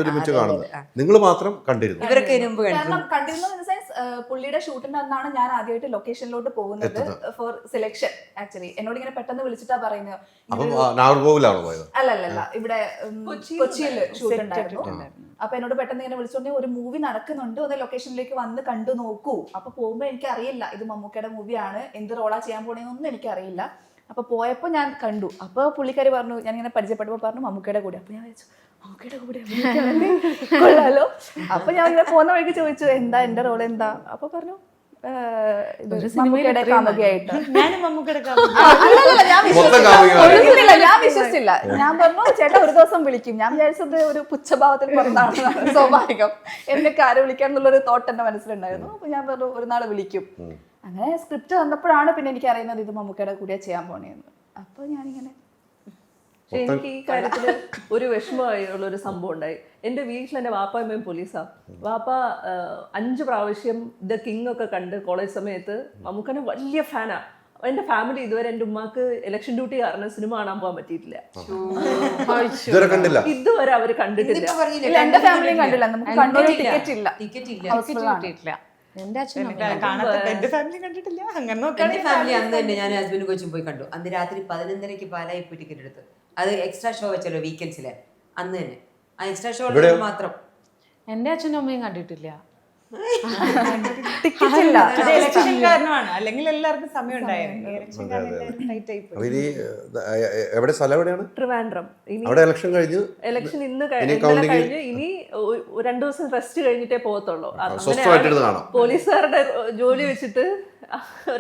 ഒരുമിച്ച് കാണുന്നത്. നിങ്ങൾ മാത്രം കണ്ടിരുന്നു? ഇവരൊക്കെ പുള്ളിയുടെ ഷൂട്ടിന്റെ അന്നാണ് ഞാൻ ആദ്യമായിട്ട് ലൊക്കേഷനിലോട്ട് പോകുന്നത് ഫോർ സെലക്ഷൻ. ആക്ച്വലി എന്നോട് ഇങ്ങനെ പെട്ടെന്ന് വിളിച്ചിട്ടാ പറയുന്നത്. അല്ലല്ല, ഇവിടെ കൊച്ചിയിൽ ഷൂട്ട് ഉണ്ടായിരുന്നു. അപ്പൊ എന്നോട് പെട്ടെന്ന് ഇങ്ങനെ വിളിച്ചോണ്ട് ഒരു മൂവി നടക്കുന്നുണ്ട്, ഒന്ന് ലൊക്കേഷനിലേക്ക് വന്ന് കണ്ടു നോക്കൂ. അപ്പൊ പോകുമ്പോ എനിക്ക് അറിയില്ല ഇത് മമ്മൂക്കയുടെ മൂവിയാണ്, എന്ത് റോളാ ചെയ്യാൻ പോണേന്നൊന്നും എനിക്കറിയില്ല. അപ്പൊ പോയപ്പോ ഞാൻ കണ്ടു. അപ്പൊ പുള്ളിക്കാരി പറഞ്ഞു, ഞാൻ ഇങ്ങനെ പരിചയപ്പെട്ടപ്പോ പറഞ്ഞു മമ്മൂക്കയുടെ കൂടെ. അപ്പൊ ഞാൻ വിചാരിച്ചു മമ്മൂക്കയുടെ കൂടെ കൊള്ളാലോ. അപ്പൊ ഞാൻ ഇങ്ങനെ പോകുന്ന വഴിക്ക് ചോദിച്ചു എന്താ എന്റെ റോൾ എന്താ? അപ്പൊ പറഞ്ഞു മമ്മൂക്കയുടെ കാമുകിയായിട്ട്. ഞാൻ വിശ്വസിച്ചില്ല. ഞാൻ പറഞ്ഞു ചേട്ടാ ഒരു ദിവസം വിളിക്കും. ഞാൻ വിചാരിച്ചത് ഒരു പുച്ഛഭാവത്തിൽ പറഞ്ഞതാണ്, സ്വാഭാവികം. എന്നൊക്കെ ആരെ വിളിക്കാന്നുള്ളൊരു തോട്ട് എന്റെ മനസ്സിലുണ്ടായിരുന്നു. അപ്പൊ ഞാൻ പറഞ്ഞു ഒരു നാളെ വിളിക്കും. അങ്ങനെ സ്ക്രിപ്റ്റ് വന്നപ്പോഴാണ് പിന്നെ എനിക്ക് അറിയുന്നത് ഇത് മമ്മൂക്കയുടെ കൂടെ ചെയ്യാൻ പോണേന്ന്. അപ്പൊ ഞാനിങ്ങനെ എനിക്ക് ഈ കാര്യത്തില് ഒരു വിഷമമായുള്ളൊരു സംഭവം ഉണ്ടായി. എൻ്റെ വീട്ടിൽ എൻ്റെ വാപ്പായമ്മയും പോലീസാ. വാപ്പ 5 പ്രാവശ്യം ദ കിങ് ഒക്കെ കണ്ട് കോളേജ് സമയത്ത് മമ്മൂക്കനെ വലിയ ഫാനാ. എൻ്റെ ഫാമിലി ഇതുവരെ എൻ്റെ ഉമ്മാക്ക് ഇലക്ഷൻ ഡ്യൂട്ടി കാരണം സിനിമ കാണാൻ പോകാൻ പറ്റിയിട്ടില്ല. ഇതുവരെ അവര് കണ്ടിട്ടില്ല. എന്റെ ഫാമിലിയും കണ്ടില്ല. നമുക്ക് കണ്ണൂർ ടിക്കറ്റ് ഇല്ല. എന്റെ അച്ഛൻ ഫാമിലി അന്ന് തന്നെ ഞാൻ ഹസ്ബൻഡ് കൊച്ചും പോയി കണ്ടു. അന്ന് രാത്രി 11:30 പാലായി പോയി ടിക്കറ്റ് എടുത്ത് അത് എക്സ്ട്രാ ഷോ വെച്ചല്ലോ വീക്കെൻഡ്സില്, അന്ന് തന്നെ ആ എക്സ്ട്രാ ഷോ എവിടെയോ? മാത്രം. എൻ്റെ അച്ഛനും അമ്മയും കണ്ടിട്ടില്ല. ടിക്കറ്റ് ഇല്ല, അത് ഇലക്ഷൻ കാരണമാണ്. അല്ലെങ്കിൽ എല്ലാവർക്കും സമയം ഉണ്ടായിരുന്നു. ഇലക്ഷൻ കാരണം ടൈറ്റ് ആയി അപ്പൊ ഇനി എവിടെ സ്ഥലം എവിടെയാണ്? ട്രിവാൻഡ്രം. ഇനി അവിടെ ഇലക്ഷൻ കഴിഞ്ഞ് ഇലക്ഷൻ ഇന്ന് ഇനി ഇന്നലെ counting- കഴിഞ്ഞ് ഇനി 2 ദിവസം റെസ്റ്റ് കഴിഞ്ഞിട്ടേ പോകത്തുള്ളൂ. സ്വസ്ഥമായിട്ടിരുന്ന് കാണാം. പോലീസുകാരുടെ ജോലി വെച്ചിട്ട്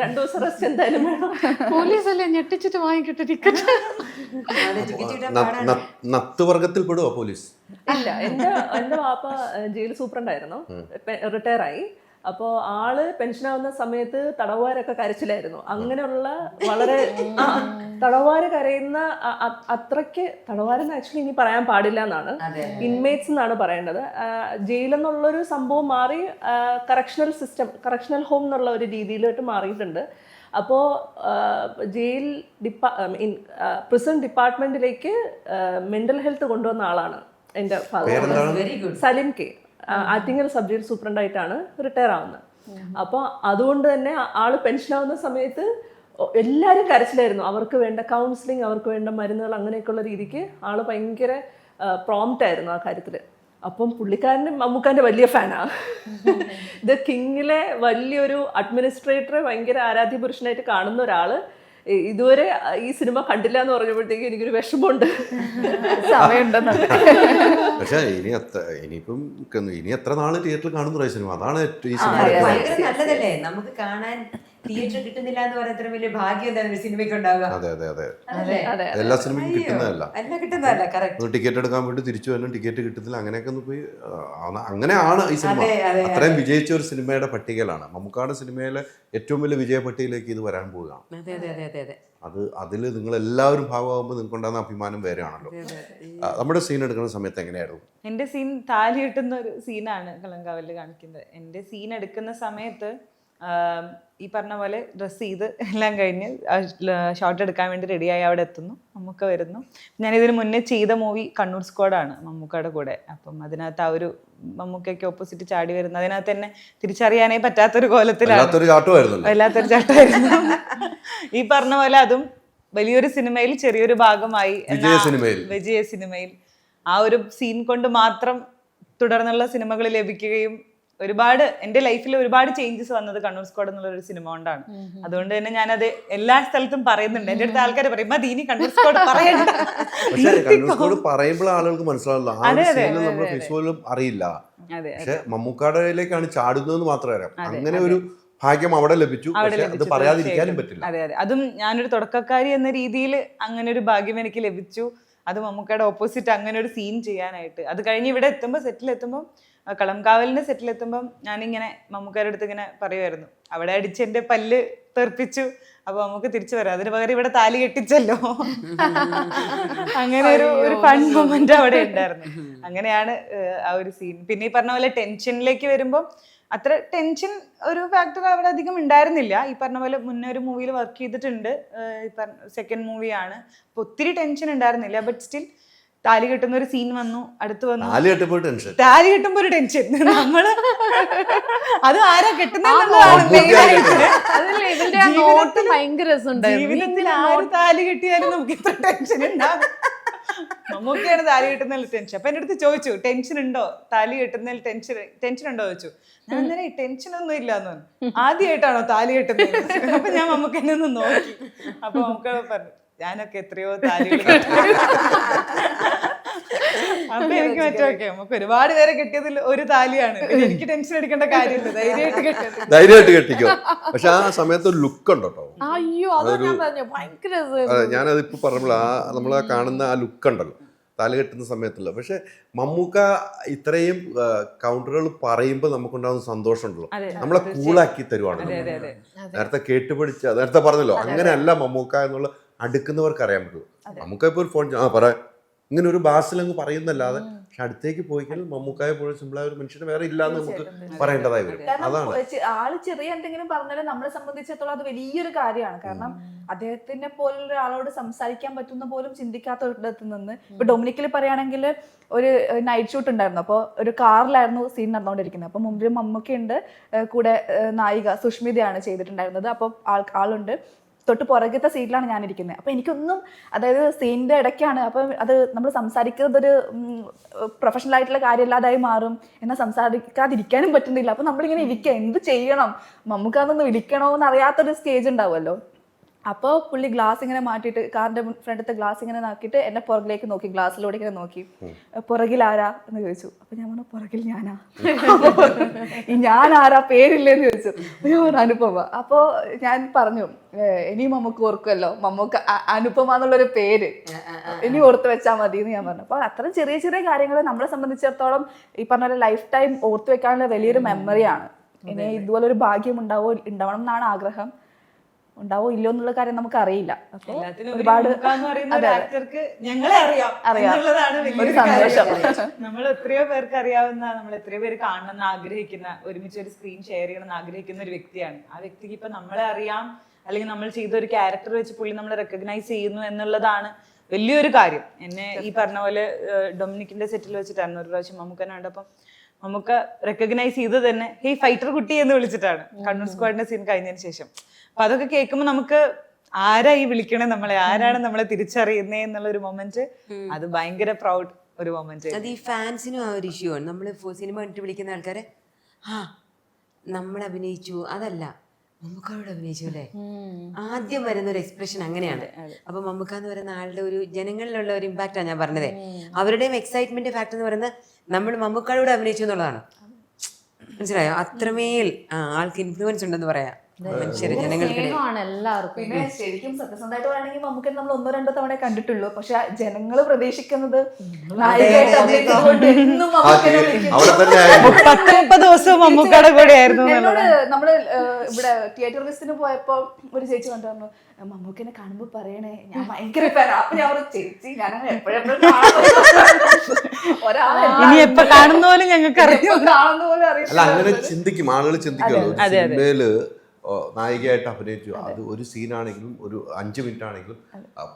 2 ദിവസം റെസ്റ്റ് എന്തായാലും വേണം. പോലീസല്ലേ ഞെട്ടിച്ചിട്ട് വാങ്ങിക്കിട്ട് ടിക്കറ്റ്. അത് ടിക്കറ്റ് കിട്ടാൻ പാടാണ്. നത്ത് വർഗത്തിൽ പെടുവോ പോലീസ്? ഇല്ല, എന്റെ വാപ്പ ജയിൽ സൂപ്രണ്ടായിരുന്നു, റിട്ടയർ ആയി. അപ്പോൾ ആള് പെൻഷനാവുന്ന സമയത്ത് തടവുകാരൊക്കെ കരച്ചിലായിരുന്നു. അങ്ങനെയുള്ള വളരെ തടവുകാര് കരയുന്ന അത്രയ്ക്ക്, തടവുകാരെന്ന് ആക്ച്വലി ഇനി പറയാൻ പാടില്ല എന്നാണ്, ഇൻമേറ്റ്സ് എന്നാണ് പറയേണ്ടത്. ജയിലെന്നുള്ളൊരു സംഭവം മാറി കറക്ഷണൽ സിസ്റ്റം, കറക്ഷണൽ ഹോം എന്നുള്ള ഒരു രീതിയിലോട്ട് മാറിയിട്ടുണ്ട്. അപ്പോൾ ജയിൽ പ്രിസൺ ഡിപ്പാർട്ട്മെന്റിലേക്ക് മെന്റൽ ഹെൽത്ത് കൊണ്ടുവന്ന ആളാണ് എൻ്റെ father, Salim K. Attingal sub jail സൂപ്രണ്ടായിട്ടാണ് റിട്ടയർ ആവുന്നത്. അപ്പോൾ അതുകൊണ്ട് തന്നെ ആള് പെൻഷനാവുന്ന സമയത്ത് എല്ലാവരും കരച്ചിലായിരുന്നു. അവർക്ക് വേണ്ട കൗൺസിലിംഗ്, അവർക്ക് വേണ്ട മരുന്നുകൾ, അങ്ങനെയൊക്കെയുള്ള രീതിക്ക് ആള് ഭയങ്കര പ്രോംപ്റ്റ് ആയിരുന്നു ആ കാര്യത്തിൽ. അപ്പം പുള്ളിക്കാരൻ്റെ മമ്മൂക്കാൻ്റെ വലിയ ഫാനാണ്. ഇത് കിങ്ങിലെ വലിയൊരു അഡ്മിനിസ്ട്രേറ്ററെ ഭയങ്കര ആരാധ്യ പുരുഷനായിട്ട് കാണുന്ന ഒരാള് ഇതുവരെ ഈ സിനിമ കണ്ടില്ല എന്ന് പറഞ്ഞപ്പോഴത്തേക്ക് എനിക്കൊരു വിഷമമുണ്ട്. സമയമുണ്ടെന്നുണ്ട്. പക്ഷെ ഇനി എത്ര നാള് തിയേറ്ററിൽ കാണുന്ന സിനിമ, അതാണ് ഈ സിനിമ. ഭയങ്കര നല്ലതല്ലേ നമുക്ക് കാണാൻ. തിയേറ്റർ കിട്ടുന്നില്ല എന്ന് പറയാൻ ഇത്ര വലിയ ഭാഗ്യം എന്താണ് ഒരു സിനിമയ്ക്ക് ഉണ്ടാവുക. അതെ അതെ അതെ, അല്ലേ? എല്ലാ സിനിമയ്ക്കും കിട്ടുന്നതല്ല. എല്ലാം കിട്ടുന്നതല്ല, കറക്റ്റ്. ടിക്കറ്റ് എടുക്കാൻ വേണ്ടി തിരിച്ചു വരണം, ടിക്കറ്റ് കിട്ടുന്നില്ല, അങ്ങനെയൊക്കെ ഒന്ന് പോയി. അങ്ങനെയാണ് ഈ സിനിമ. അതെ, അതെ, അത്രയും വിജയിച്ച ഒരു സിനിമയുടെ പട്ടികയിലാണ്. മമ്മൂക്കാട് സിനിമയിലെ ഏറ്റവും വലിയ വിജയ പട്ടികയിലേക്ക് ഇത് വരാൻ പോവുകയാണ്. അതെ അതെ അതെ അതെ അതെ. അതിൽ നിങ്ങൾ എല്ലാവരും ഭാഗമാകുമ്പോൾ നിങ്ങൾക്ക് ഉണ്ടാകുന്ന അഭിമാനം വേറെയാണല്ലോ. നമ്മുടെ സീൻ എടുക്കുന്ന സമയത്ത് എങ്ങനെയായിരുന്നു? എൻ്റെ സീൻ താലി കെട്ടുന്ന ഒരു സീനാണ് കളങ്കാവലിൽ കാണിക്കുന്നത്. എൻ്റെ സീൻ എടുക്കുന്ന സമയത്ത് ഈ പറഞ്ഞ പോലെ ഡ്രസ്സ് ചെയ്ത് എല്ലാം കഴിഞ്ഞ് ഷോട്ട് എടുക്കാൻ വേണ്ടി റെഡിയായി അവിടെ എത്തുന്നു. മമ്മൂക്ക വരുന്നു. ഞാനിതിന് മുന്നേ ചെയ്ത മൂവി കണ്ണൂർ സ്ക്വാഡാണ് മമ്മൂക്കയുടെ കൂടെ. അപ്പം അതിനകത്ത് ആ ഒരു മമ്മൂക്കയ്ക്ക് ഓപ്പോസിറ്റ് ചാടി വരുന്ന, അതിനകത്ത് തന്നെ തിരിച്ചറിയാനേ പറ്റാത്തൊരു കോലത്തിലാണ്, വല്ലാത്തൊരു ചാട്ടമായിരുന്നു. ഈ പറഞ്ഞ പോലെ അതും വലിയൊരു സിനിമയിൽ ചെറിയൊരു ഭാഗമായി, വിജയ സിനിമയിൽ ആ ഒരു സീൻ കൊണ്ട് മാത്രം തുടർന്നുള്ള സിനിമകൾ ലഭിക്കുകയും ഒരുപാട് എൻ്റെ ലൈഫിൽ ഒരുപാട് ചേഞ്ചസ് വന്നത് കണ്ണൂർ സ്ക്വാഡ് എന്നുള്ള ഒരു സിനിമ കൊണ്ടാണ്. അതുകൊണ്ട് തന്നെ ഞാനത് എല്ലാ സ്ഥലത്തും പറയുന്നുണ്ട്. എൻ്റെ അടുത്ത് ആൾക്കാർ പറയും മദീനി കണ്ണൂർ സ്ക്വാഡ് പറയണ്ട. പറയുമ്പോൾ ആളുകൾക്ക് മനസ്സിലാവില്ല, ആ സീനിൽ നമ്മുടെ വിഷ്വലും അറിയില്ല. പക്ഷെ മമ്മൂക്കാടയിലേക്കാണ് ചാടുന്നതെന്ന് മാത്രമേ അറിയാം. അങ്ങനെ ഒരു ഭാഗ്യം അവിടെ ലഭിച്ചു. അത് പറയാതിരിക്കാനും പറ്റില്ല. അതെ അതെ, അതും ഞാനൊരു തുടക്കക്കാരി എന്ന രീതിയിൽ അങ്ങനെ ഒരു ഭാഗ്യം എനിക്ക് ലഭിച്ചു. അത് മമ്മൂക്കയുടെ ഓപ്പോസിറ്റ് അങ്ങനെ ഒരു സീൻ ചെയ്യാനായിട്ട്. അത് കഴിഞ്ഞ് ഇവിടെ എത്തുമ്പോൾ, സെറ്റിലെത്തുമ്പോൾ, കളംകാവലിന്റെ സെറ്റിലെത്തുമ്പം ഞാനിങ്ങനെ മമ്മൂക്കാരുടെ അടുത്ത് ഇങ്ങനെ പറയുമായിരുന്നു, അവിടെ അടിച്ച് എൻ്റെ പല്ല് തെറിപ്പിച്ചു, അപ്പൊ നമുക്ക് തിരിച്ചു വരാം, അതിന് പകരം ഇവിടെ താലി കെട്ടിച്ചല്ലോ. അങ്ങനെ ഒരു ഫൺ മൊമെന്റ് അവിടെ ഉണ്ടായിരുന്നു. അങ്ങനെയാണ് ആ ഒരു സീൻ. പിന്നെ ഈ പറഞ്ഞ പോലെ ടെൻഷനിലേക്ക് വരുമ്പോൾ അത്ര ടെൻഷൻ ഒരു ഫാക്ടർ അവിടെ അധികം ഉണ്ടായിരുന്നില്ല. ഈ പറഞ്ഞ പോലെ മുന്നേ ഒരു മൂവിയിൽ വർക്ക് ചെയ്തിട്ടുണ്ട്, സെക്കൻഡ് മൂവിയാണ്. അപ്പൊ ഒത്തിരി ടെൻഷൻ ഉണ്ടായിരുന്നില്ല. ബട്ട് സ്റ്റിൽ താലി കെട്ടുന്ന ഒരു സീൻ വന്നു, അടുത്ത് വന്നു, താലി കെട്ടുമ്പോ ഒരു ടെൻഷൻ. നമ്മള് അത് ആരാ ജീവിതത്തിൽ ആര് താലി കെട്ടിയാലും നമുക്ക് ഇത്ര ടെൻഷൻ ഉണ്ടാകും. മമ്മൂക്കയാണ് താലി കെട്ടുന്നതിൽ ടെൻഷൻ. അപ്പൊ എന്റെ അടുത്ത് ചോദിച്ചു ടെൻഷൻ ഉണ്ടോ, താലി കെട്ടുന്നതിൽ ടെൻഷൻ ഉണ്ടോ ചോദിച്ചു. ഞാൻ അന്നേരം ടെൻഷൻ ഒന്നും ഇല്ലാന്ന് പറഞ്ഞു. ആദ്യമായിട്ടാണോ താലി കെട്ടുന്നത്? അപ്പൊ ഞാൻ മമ്മൂക്കനെ ഒന്ന് നോക്കി. അപ്പൊ മമ്മൂക്ക പറഞ്ഞു ഞാനൊക്കെ എത്രയോ താലികൾ അപ്പൊ എനിക്ക് മറ്റൊക്കെ നമുക്ക് ഒരുപാട് പേരെ കെട്ടിയതിൽ ഒരു താലിയാണ്, എനിക്ക് ടെൻഷൻ എടുക്കേണ്ട കാര്യമില്ല, ധൈര്യമായിട്ട് കെട്ടിക്കോ. പക്ഷെ ആ സമയത്ത് ഒരു ലുക്ക് ഉണ്ട് കേട്ടോ. ഞാനതിപ്പോ പറഞ്ഞപ്പോൾ നമ്മളാ കാണുന്ന ആ ലുക്ക് ഉണ്ടല്ലോ താലി കെട്ടുന്ന സമയത്തുള്ള. പക്ഷെ മമ്മൂക്ക ഇത്രയും കൗണ്ടറുകൾ പറയുമ്പോൾ നമുക്കുണ്ടാകുന്ന സന്തോഷമുണ്ടല്ലോ, നമ്മളെ കൂളാക്കി തരുവാണല്ലോ. നേരത്തെ കേട്ടുപിടിച്ച, നേരത്തെ പറഞ്ഞല്ലോ, അങ്ങനെയല്ല മമ്മൂക്ക എന്നുള്ള അടുക്കുന്നവർക്ക് അറിയാൻ പറ്റുള്ളൂ. മമ്മൂക്ക ഇപ്പൊ ഒരു ഫോൺ പറയാം ഇങ്ങനെ ഒരു ബാസിലങ്ങ് പറയുന്നല്ലാതെ, പക്ഷെ അടുത്തേക്ക് പോയി കഴിഞ്ഞാൽ മമ്മൂക്കായ പോലെ സിമ്പിളായ ഒരു മനുഷ്യന് വേറെ ഇല്ലാന്ന് നമുക്ക് പറയേണ്ടതായി വരും. അതാണ് ആള് ചെറിയ എന്തെങ്കിലും പറഞ്ഞാലും നമ്മളെ സംബന്ധിച്ചിടത്തോളം അത് വലിയൊരു കാര്യമാണ്. കാരണം അദ്ദേഹത്തിനെ പോലുള്ള ഒരാളോട് സംസാരിക്കാൻ പറ്റുന്ന പോലും ചിന്തിക്കാത്ത ഒരിടത്ത് നിന്ന്, ഇപ്പൊ ഡൊമിനിക്കിൽ പറയുകയാണെങ്കിൽ ഒരു നൈറ്റ് ഷൂട്ട് ഉണ്ടായിരുന്നു. അപ്പോൾ ഒരു കാറിലായിരുന്നു സീൻ നടന്നുകൊണ്ടിരിക്കുന്നത്. അപ്പോൾ മുമ്പിൽ മമ്മൂക്കയുണ്ട്, കൂടെ നായിക സുഷ്മിതയാണ് ചെയ്തിട്ടുണ്ടായിരുന്നത്. അപ്പോൾ ആളുണ്ട്. തൊട്ട് പുറകത്തെ സീറ്റിലാണ് ഞാൻ ഇരിക്കുന്നത്. അപ്പോൾ എനിക്കൊന്നും, അതായത് സീനിൻ്റെ ഇടയ്ക്കാണ്, അപ്പം അത് നമ്മൾ സംസാരിക്കുന്നത് ഒരു പ്രൊഫഷണൽ ആയിട്ടുള്ള കാര്യമല്ലാതായി മാറും. എന്നാൽ സംസാരിക്കാതിരിക്കാനും പറ്റുന്നില്ല. അപ്പം നമ്മളിങ്ങനെ ഇരിക്കുക, എന്ത് ചെയ്യണം, മമ്മൂക്കാന്നൊന്ന് വിളിക്കണോ എന്നറിയാത്തൊരു സ്റ്റേജ് ഉണ്ടാവുമല്ലോ. അപ്പോൾ പുള്ളി ഗ്ലാസ് ഇങ്ങനെ മാറ്റിയിട്ട്, കാറിൻ്റെ ഫ്രണ്ടത്തെ ഗ്ലാസ് ഇങ്ങനെ നോക്കിയിട്ട് എന്നെ പുറകിലേക്ക് നോക്കി, ഗ്ലാസ്സിലൂടെ ഇങ്ങനെ നോക്കി, പുറകിൽ ആരാ എന്ന് ചോദിച്ചു. അപ്പോൾ ഞാൻ പറഞ്ഞു പുറകിൽ ഞാനാ. ഈ ഞാൻ ആരാ, പേരില്ലേന്ന് ചോദിച്ചു. ഞാൻ പറഞ്ഞു അനുപമ. അപ്പോൾ ഞാൻ പറഞ്ഞു ഇനിയും മമ്മൂക്ക് ഓർക്കുമല്ലോ, മമ്മൂക്ക് അനുപമ എന്നുള്ളൊരു പേര് ഇനി ഓർത്ത് വെച്ചാൽ മതി എന്ന് ഞാൻ പറഞ്ഞു. അപ്പോൾ അത്രയും ചെറിയ ചെറിയ കാര്യങ്ങൾ നമ്മളെ സംബന്ധിച്ചിടത്തോളം ഈ പറഞ്ഞ പോലെ ലൈഫ് ടൈം ഓർത്ത് വെക്കാനുള്ള വലിയൊരു മെമ്മറിയാണ്. ഇനി ഇതുപോലൊരു ഭാഗ്യം ഉണ്ടാവണം എന്നാണ് ആഗ്രഹം. ഉണ്ടാവോ ഇല്ലയോ എന്നുള്ള കാര്യം നമുക്ക് അറിയില്ല. അപ്പോൾ ഒരുപാട് ഞങ്ങളെ അറിയാം എന്നുള്ളതാണ് ഒരു സന്തോഷം. നമ്മൾ എത്രയോ പേർക്ക് അറിയാവുന്ന, നമ്മൾ എത്രയോ പേര് കാണണമെന്ന് ആഗ്രഹിക്കുന്ന, ഒരുമിച്ച് ഒരു സ്ക്രീൻ ഷെയർ ചെയ്യണമെന്ന് ആഗ്രഹിക്കുന്ന ഒരു വ്യക്തിയാണ്. ആ വ്യക്തിക്ക് ഇപ്പൊ നമ്മളെ അറിയാം, അല്ലെങ്കിൽ നമ്മൾ ചെയ്ത ഒരു ക്യാരക്ടർ വെച്ച് പുള്ളി നമ്മളെ റെക്കഗ്നൈസ് ചെയ്യുന്നു എന്നുള്ളതാണ് വലിയൊരു കാര്യം. എന്നെ ഈ പറഞ്ഞ പോലെ ഡൊമിനിക്കിന്റെ സെറ്റിൽ വെച്ചിട്ടാണ് ഒരു പ്രാവശ്യം മമ്മൂക്കനെ കണ്ടപ്പം നമുക്ക് റെക്കഗ്നൈസ് ചെയ്ത് തന്നെ ഹേയ് ഫൈറ്റർ കുട്ടി എന്ന് വിളിച്ചിട്ടാണ് കണ്ണൂർ സ്ക്വാഡിന്റെ സീൻ കഴിഞ്ഞതിന് ശേഷം. അപ്പൊ അതൊക്കെ കേൾക്കുമ്പോൾ നമുക്ക് ആരാ ഈ വിളിക്കണേ നമ്മളെ, ആരാണ് നമ്മളെ തിരിച്ചറിയുന്നേ എന്നുള്ള ഒരു മൊമെന്റ്, അത് ഭയങ്കര പ്രൗഡ് ഒരു മൊമെന്റ്. അത് ഈ ഫാൻസിനും ആ ഒരു ഇഷ്യൂ ആണ്. നമ്മൾ സിനിമ കണ്ടിട്ട് വിളിക്കുന്ന ആൾക്കാരെ നമ്മൾ അഭിനയിച്ചു, അതല്ല മമ്മൂക്കായോട് അഭിനയിച്ചു അല്ലേ, ആദ്യം വരുന്ന ഒരു എക്സ്പ്രഷൻ അങ്ങനെയാണ്. അപ്പൊ മമ്മൂക്ക എന്ന് പറയുന്ന ആളുടെ ഒരു ജനങ്ങളിലുള്ള ഒരു ഇമ്പാക്റ്റാണ് ഞാൻ പറഞ്ഞത്. അവരുടെയും എക്സൈറ്റ്മെന്റ് ഫാക്ടർ എന്ന് പറയുന്നത് നമ്മൾ മമ്മൂക്കായോട് അഭിനയിച്ചു എന്നുള്ളതാണ്. മനസ്സിലായോ? അത്രമേൽ ആൾക്ക് ഇൻഫ്ലുവൻസ് ഉണ്ടെന്ന് പറയാം മനുഷ്യര്, ജനങ്ങൾക്ക്. എല്ലാവർക്കും. പിന്നെ ശരിക്കും സത്യസന്ധമായിട്ട് പറയുകയാണെങ്കിൽ നമുക്ക് നമ്മൾ 1-2 തവണ കണ്ടിട്ടുള്ളൂ. പക്ഷെ ജനങ്ങള് പ്രതീക്ഷിക്കുന്നത് നായികയായിട്ട് അഭിനയിച്ചുകൊണ്ട് എന്നും മമ്മൂക്കനെ വിളിക്കും. 10-30 ദിവസവും മമ്മൂക്കയുടെ കൂടെ ആയിരുന്നു. എന്നോട് നമ്മള് ഇവിടെ തിയേറ്റർ വിസിറ്റിന് പോയപ്പോ ഒരു ചേച്ചി കണ്ടു പറഞ്ഞു, മമ്മൂക്കനെ കാണുമ്പോ പറയണേ ഞാൻ ഭയങ്കര ഫാനാ. അപ്പൊ ഞാൻ പറഞ്ഞു ചേച്ചി ഞാൻ എപ്പോഴെപ്പോഴും ഇനി എപ്പോ കാണുന്ന പോലെ ഞങ്ങൾക്ക് അറിയാം, കാണുന്ന പോലെ അറിയാം. അല്ല, അങ്ങനെ ചിന്തിക്കും ആളുകൾ, ചിന്തിക്കുമല്ലോ. സിനിമയില് നായികയായിട്ട് അഭിനയിച്ചു, അത് ഒരു സീനാണെങ്കിലും ഒരു 5 മിനിറ്റ് ആണെങ്കിലും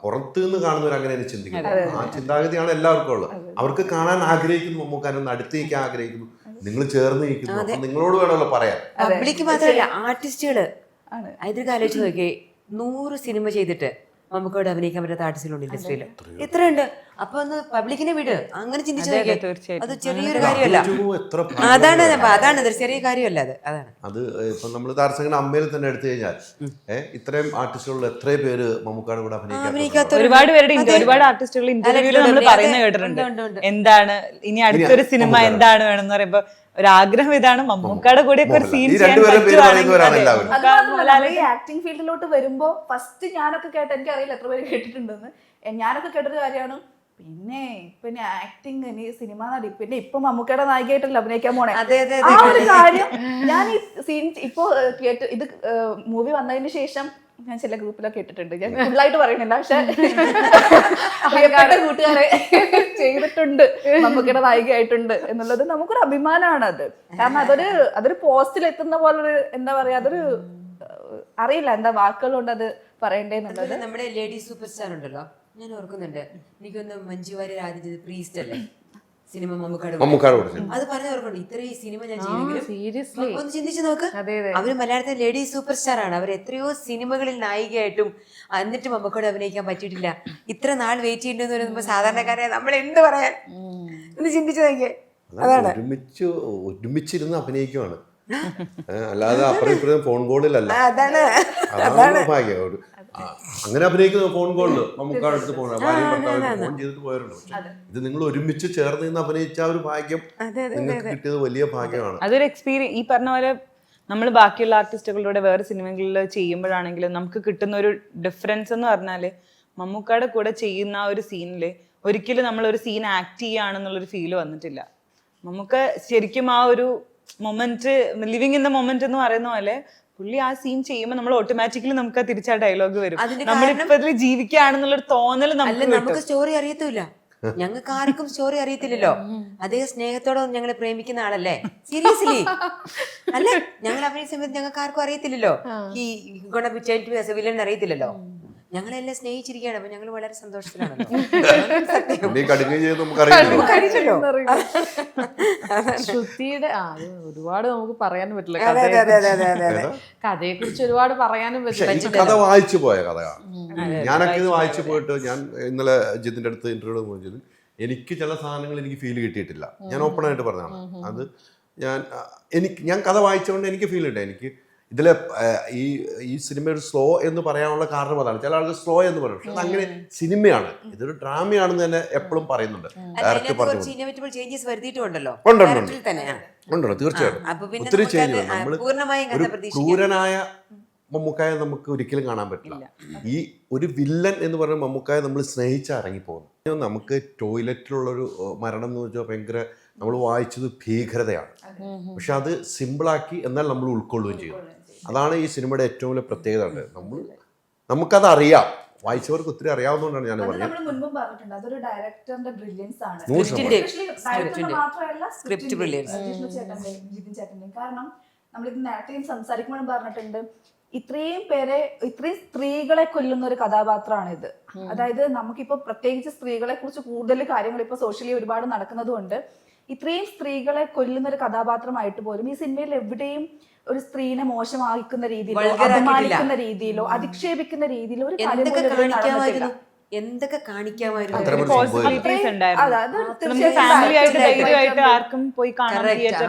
പുറത്തു നിന്ന് കാണുന്നവർ അങ്ങനെ ചിന്തിക്കുന്നു. ആ ചിന്താഗതിയാണ് എല്ലാവർക്കും ഉള്ളത്. അവർക്ക് കാണാൻ ആഗ്രഹിക്കുന്നു, മമ്മൂക്കാനൊന്ന് അടുത്തേക്ക് ആഗ്രഹിക്കുന്നു, നിങ്ങൾ ചേർന്ന് നിൽക്കുന്നു. അപ്പൊ നിങ്ങളോട് വേണമല്ലോ പറയാൻ. പബ്ലിക് മാത്രമല്ല, ആർട്ടിസ്റ്റുകള് ഇതൊക്കെ ആലോചിച്ച് നോക്കിയേ, 100 സിനിമ ചെയ്തിട്ട് നമുക്കവിടെ അഭിനയിക്കാൻ പറ്റാത്ത ആർട്ടിസ്റ്റുകളുണ്ട് ഇൻഡസ്ട്രിയിൽ. എത്രയുണ്ട്? അപ്പൊ ഒന്ന് പബ്ലിക്കിനെ വിട്, അങ്ങനെ ചിന്തിച്ചു നോക്കിയേ. അത് ചെറിയൊരു കാര്യമല്ല. അതാണ് അതൊരു ചെറിയ കാര്യമല്ല. അതാണ് അത് ഇപ്പൊ നമ്മൾ താരസംഘടന അമ്മയിൽ തന്നെ എടുത്തു കഴിഞ്ഞാൽ ഇത്രയും ആർട്ടിസ്റ്റുകളിൽ എത്രയും പേര് മമ്മൂക്കാട് കൂടെ അഭിനയിക്കാത്ത ഒരുപാട് പേരുടെ ഒരുപാട് ആർട്ടിസ്റ്റുകൾ ഇന്റർവ്യൂവിൽ നമ്മൾ പറയുന്നത് കേട്ടിട്ടുണ്ട്. എന്താണ് ഇനി അടുത്തൊരു സിനിമ എന്താണ് വേണമെന്ന് പറയുമ്പോ ഒരാഗ്രഹം ഇതാണ്, മമ്മൂക്കയുടെ കൂടെ ഒരു സീൻ ചെയ്യാൻ ഈ ആക്ടിങ് ഫീൽഡിലോട്ട് വരുമ്പോ ഫസ്റ്റ് ഞാനൊക്കെ കേട്ട, എനിക്കറിയില്ല എത്ര പേര് കേട്ടിട്ടുണ്ടെന്ന്, ഞാനൊക്കെ കേട്ടൊരു കാര്യമാണ് പിന്നെ ആക്ടിങ്, ഇനി സിനിമ നടി, പിന്നെ ഇപ്പൊ മമ്മൂക്കയുടെ നായികയായിട്ടല്ലോ അഭിനയിക്കാൻ പോണേ. ആ ഒരു കാര്യം ഞാൻ ഈ സീൻ ഇപ്പൊ തിയേറ്റർ ഇത് മൂവി വന്നതിന് ശേഷം ഞാൻ ചില ഗ്രൂപ്പിലൊക്കെ ഇട്ടിട്ടുണ്ട്. ഞാൻ ഫുള്ളായിട്ട് പറയുന്നില്ല, പക്ഷെ പ്രിയപ്പെട്ട കൂട്ടുകാരെ ചെയ്തിട്ടുണ്ട്, മമ്മൂക്കയുടെ നായികയായിട്ടുണ്ട് എന്നുള്ളത് നമുക്കൊരു അഭിമാനമാണ്. അത് കാരണം അതൊരു പോസ്റ്റിൽ എത്തുന്ന പോലൊരു എന്താ പറയാ, അതൊരു അറിയില്ല എന്താ വാക്കുകൾ കൊണ്ട് അത് പറയണ്ടേന്നുള്ളത്. നമ്മുടെ ലേഡി സൂപ്പർ സ്റ്റാർ ഉണ്ടല്ലോ, ഞാൻ ഓർക്കുന്നുണ്ട്, എനിക്കൊന്ന് മഞ്ജു വാര്യർ ആദ്യം ചെയ്ത് പ്രീസ്റ്റ് അല്ലേ സിനിമ മമ്മൂക്കാട് അത് പറഞ്ഞ ഓർക്കുന്നുണ്ട്. ഇത്രയും സിനിമ ഞാൻ ചെയ്തെങ്കിലും ഒന്ന് ചിന്തിച്ചു നോക്ക്, അവര് മലയാളത്തിലെ ലേഡി സൂപ്പർ സ്റ്റാർ ആണ്. അവർ എത്രയോ സിനിമകളിൽ നായികയായിട്ടും എന്നിട്ട് മമ്മൂക്കോട് അഭിനയിക്കാൻ പറ്റിയിട്ടില്ല. ഇത്ര നാൾ വെയിറ്റ് ചെയ്യേണ്ടെന്ന് പറയുമ്പോ സാധാരണക്കാരെ നമ്മൾ എന്ത് പറയാൻ, ഒന്ന് ചിന്തിച്ചു നോക്കിയേ. അതാണ് ഒരുമിച്ചിരുന്ന് അഭിനയിക്കുവാണ്, അല്ലാതെ അപ്പുറം ഇപ്പുറം ഫോൺ കോളിലല്ല. അതാണ് ഭാഗ്യം. അങ്ങനെ അഭിനയിക്കുന്ന ഫോൺ കോളില് മമ്മൂക്കാട് അടുത്ത് ഫോൺ ചെയ്തിട്ട് പോയവരുണ്ട്. ഇത് നിങ്ങൾ ഒരുമിച്ച് ചേർന്ന് നിന്ന് അഭിനയിച്ച ഒരു ഭാഗ്യം നിങ്ങൾക്ക് കിട്ടിയത് വലിയ ഭാഗ്യമാണ്. അതൊരു എക്സ്പീരിയൻസ്. ഈ പറഞ്ഞ പോലെ നമ്മൾ ബാക്കിയുള്ള ആർട്ടിസ്റ്റുകളുടെ വേറെ സിനിമകളിൽ ചെയ്യുമ്പോഴാണെങ്കിലും നമുക്ക് കിട്ടുന്ന ഒരു ഡിഫറൻസ് എന്ന് പറഞ്ഞാല്, മമ്മൂക്കാടെ കൂടെ ചെയ്യുന്ന ആ ഒരു സീനില് ഒരിക്കലും നമ്മൾ ഒരു സീൻ ആക്ട് ചെയ്യുകയാണെന്നുള്ളൊരു ഫീല് വന്നിട്ടില്ല. നമുക്ക് ശരിക്കും ആ ഒരു moment, living in the moment എന്ന് പറയുന്ന പോലെ പുള്ളി ആ സീൻ ചെയ്യുമ്പോൾ നമ്മൾ ഓട്ടോമാറ്റിക്കലി നമുക്ക് തിരിച്ചാ ഡയലോഗ് വരും. നമ്മളിപ്പോ ഇതിൽ ജീവിക്കുകയാണെന്നുള്ളൊരു തോന്നൽ നമുക്ക് സ്റ്റോറി അറിയത്തില്ല. ഞങ്ങൾക്ക് ആർക്കും സ്റ്റോറി അറിയത്തില്ലല്ലോ. അദ്ദേഹം സ്നേഹത്തോടെ ഞങ്ങളെ പ്രേമിക്കുന്ന ആളല്ലേ, സീരിയസ്ലി അല്ല. ഞങ്ങൾ അഭിനയ സമയത്ത് ഞങ്ങൾക്ക് ആർക്കും അറിയത്തില്ലല്ലോ ഈ വില്ലൻ അറിയത്തില്ലല്ലോ. ഞങ്ങളെല്ലാം സ്നേഹിച്ചിരിക്കുകയാണ്, അപ്പൊ ഞങ്ങൾ വളരെ സന്തോഷത്തിലാണല്ലോ. പുള്ളി കടുങ്ങി ചെയ്യുന്നത് നമുക്കറിയില്ലല്ലോ. അറിയില്ലല്ലോ. ശ്രുതിയുടെ അത് ഒരുപാട് നമുക്ക് പറയാനും പറ്റില്ല. അതെ അതെ അതെ അതെ അതെ അതെ. കഥയെ കുറിച്ച് ഒരുപാട് പറയാനും പക്ഷെ പറ്റില്ല. ഈ കഥ വായിച്ചു പോയ കഥയാണ്. ഞാനൊക്കെ ഇത് വായിച്ചു പോയിട്ട് ഞാൻ ഇന്നലെ ജിതിന്റെ അടുത്ത് ഇന്റർവ്യൂ പോയത് എനിക്ക് ചില സാധനങ്ങൾ എനിക്ക് ഫീൽ കിട്ടിയിട്ടില്ല. ഞാൻ ഓപ്പണായിട്ട് പറഞ്ഞതാണ്. അത് ഞാൻ കഥ വായിച്ചുകൊണ്ട് എനിക്ക് ഫീൽ ഉണ്ട്. എനിക്ക് ഇതിലെ ഈ സിനിമ ഒരു സ്ലോ എന്ന് പറയാനുള്ള കാരണം അതാണ്. ചില ആൾക്ക് സ്ലോ എന്ന് പറയും, പക്ഷെ അങ്ങനെ സിനിമയാണ്, ഇതൊരു ഡ്രാമയാണെന്ന് തന്നെ എപ്പോഴും പറയുന്നുണ്ട്. ഡയറക്ടർ പറഞ്ഞു ഇന്നോവേറ്റബിൾ ചേഞ്ചസ് വരുത്തിയിട്ടുണ്ടല്ലോ. ഉണ്ടല്ലോ, തീർച്ചയായിട്ടും ഒത്തിരി ചേഞ്ച്. നമ്മൾ ഒരു ക്രൂരനായ മമ്മൂക്കായ നമുക്ക് ഒരിക്കലും കാണാൻ പറ്റില്ല. ഈ ഒരു വില്ലൻ എന്ന് പറയുന്ന മമ്മൂക്കായ നമ്മൾ സ്നേഹിച്ച് ഇറങ്ങിപ്പോകുന്നു. നമുക്ക് ടോയ്ലറ്റിലുള്ളൊരു മരണം എന്ന് വെച്ചാൽ ഭയങ്കര, നമ്മൾ വായിച്ചത് ഭീകരതയാണ്, പക്ഷെ അത് സിമ്പിളാക്കി എന്നാൽ നമ്മൾ ഉൾക്കൊള്ളുകയും ചെയ്തു. അതാണ് ഈ സിനിമയുടെ ഏറ്റവും വലിയ പ്രത്യേകത. നമുക്കത് അറിയാം, വായിച്ചവർക്ക് ഒത്തിരി അറിയാവുന്നതുകൊണ്ടാണ് ഞാൻ പറഞ്ഞത്. നമ്മൾ മുൻപും പറഞ്ഞിട്ടുണ്ട്, അതൊരു ഡയറക്ടറിന്റെ ബ്രില്യൻസ് ആണ്. Script brilliance. ജിതിൻ ചേട്ടന്റെയും. കാരണം നമ്മളിത് നേരത്തെയും സംസാരിക്കുമ്പോഴും പറഞ്ഞിട്ടുണ്ട്, ഇത്രയും സ്ത്രീകളെ കൊല്ലുന്ന ഒരു കഥാപാത്രമാണ് ഇത്. അതായത് നമുക്കിപ്പോ പ്രത്യേകിച്ച് സ്ത്രീകളെ കുറിച്ച് കൂടുതൽ കാര്യങ്ങൾ ഇപ്പൊ സോഷ്യലി ഒരുപാട് നടക്കുന്നത് കൊണ്ട് ഇത്രയും സ്ത്രീകളെ കൊല്ലുന്ന ഒരു കഥാപാത്രമായിട്ട് പോലും ഈ സിനിമയിൽ എവിടെയും ഒരു സ്ത്രീനെ മോശമാക്കുന്ന രീതിയിലോ അപമാനിക്കുന്ന രീതിയിലോ അധിക്ഷേപിക്കുന്ന രീതിയിലോ ഒരു കാര്യം എന്തൊക്കെ കാണിക്കാമായിരുന്നു. പോസിബിലിറ്റീസ് ഉണ്ടായിരുന്നു. നമുക്ക് ഫാമിലി ആയിട്ട് ധൈര്യമായിട്ട് ആർക്കും പോയി കാണാൻ.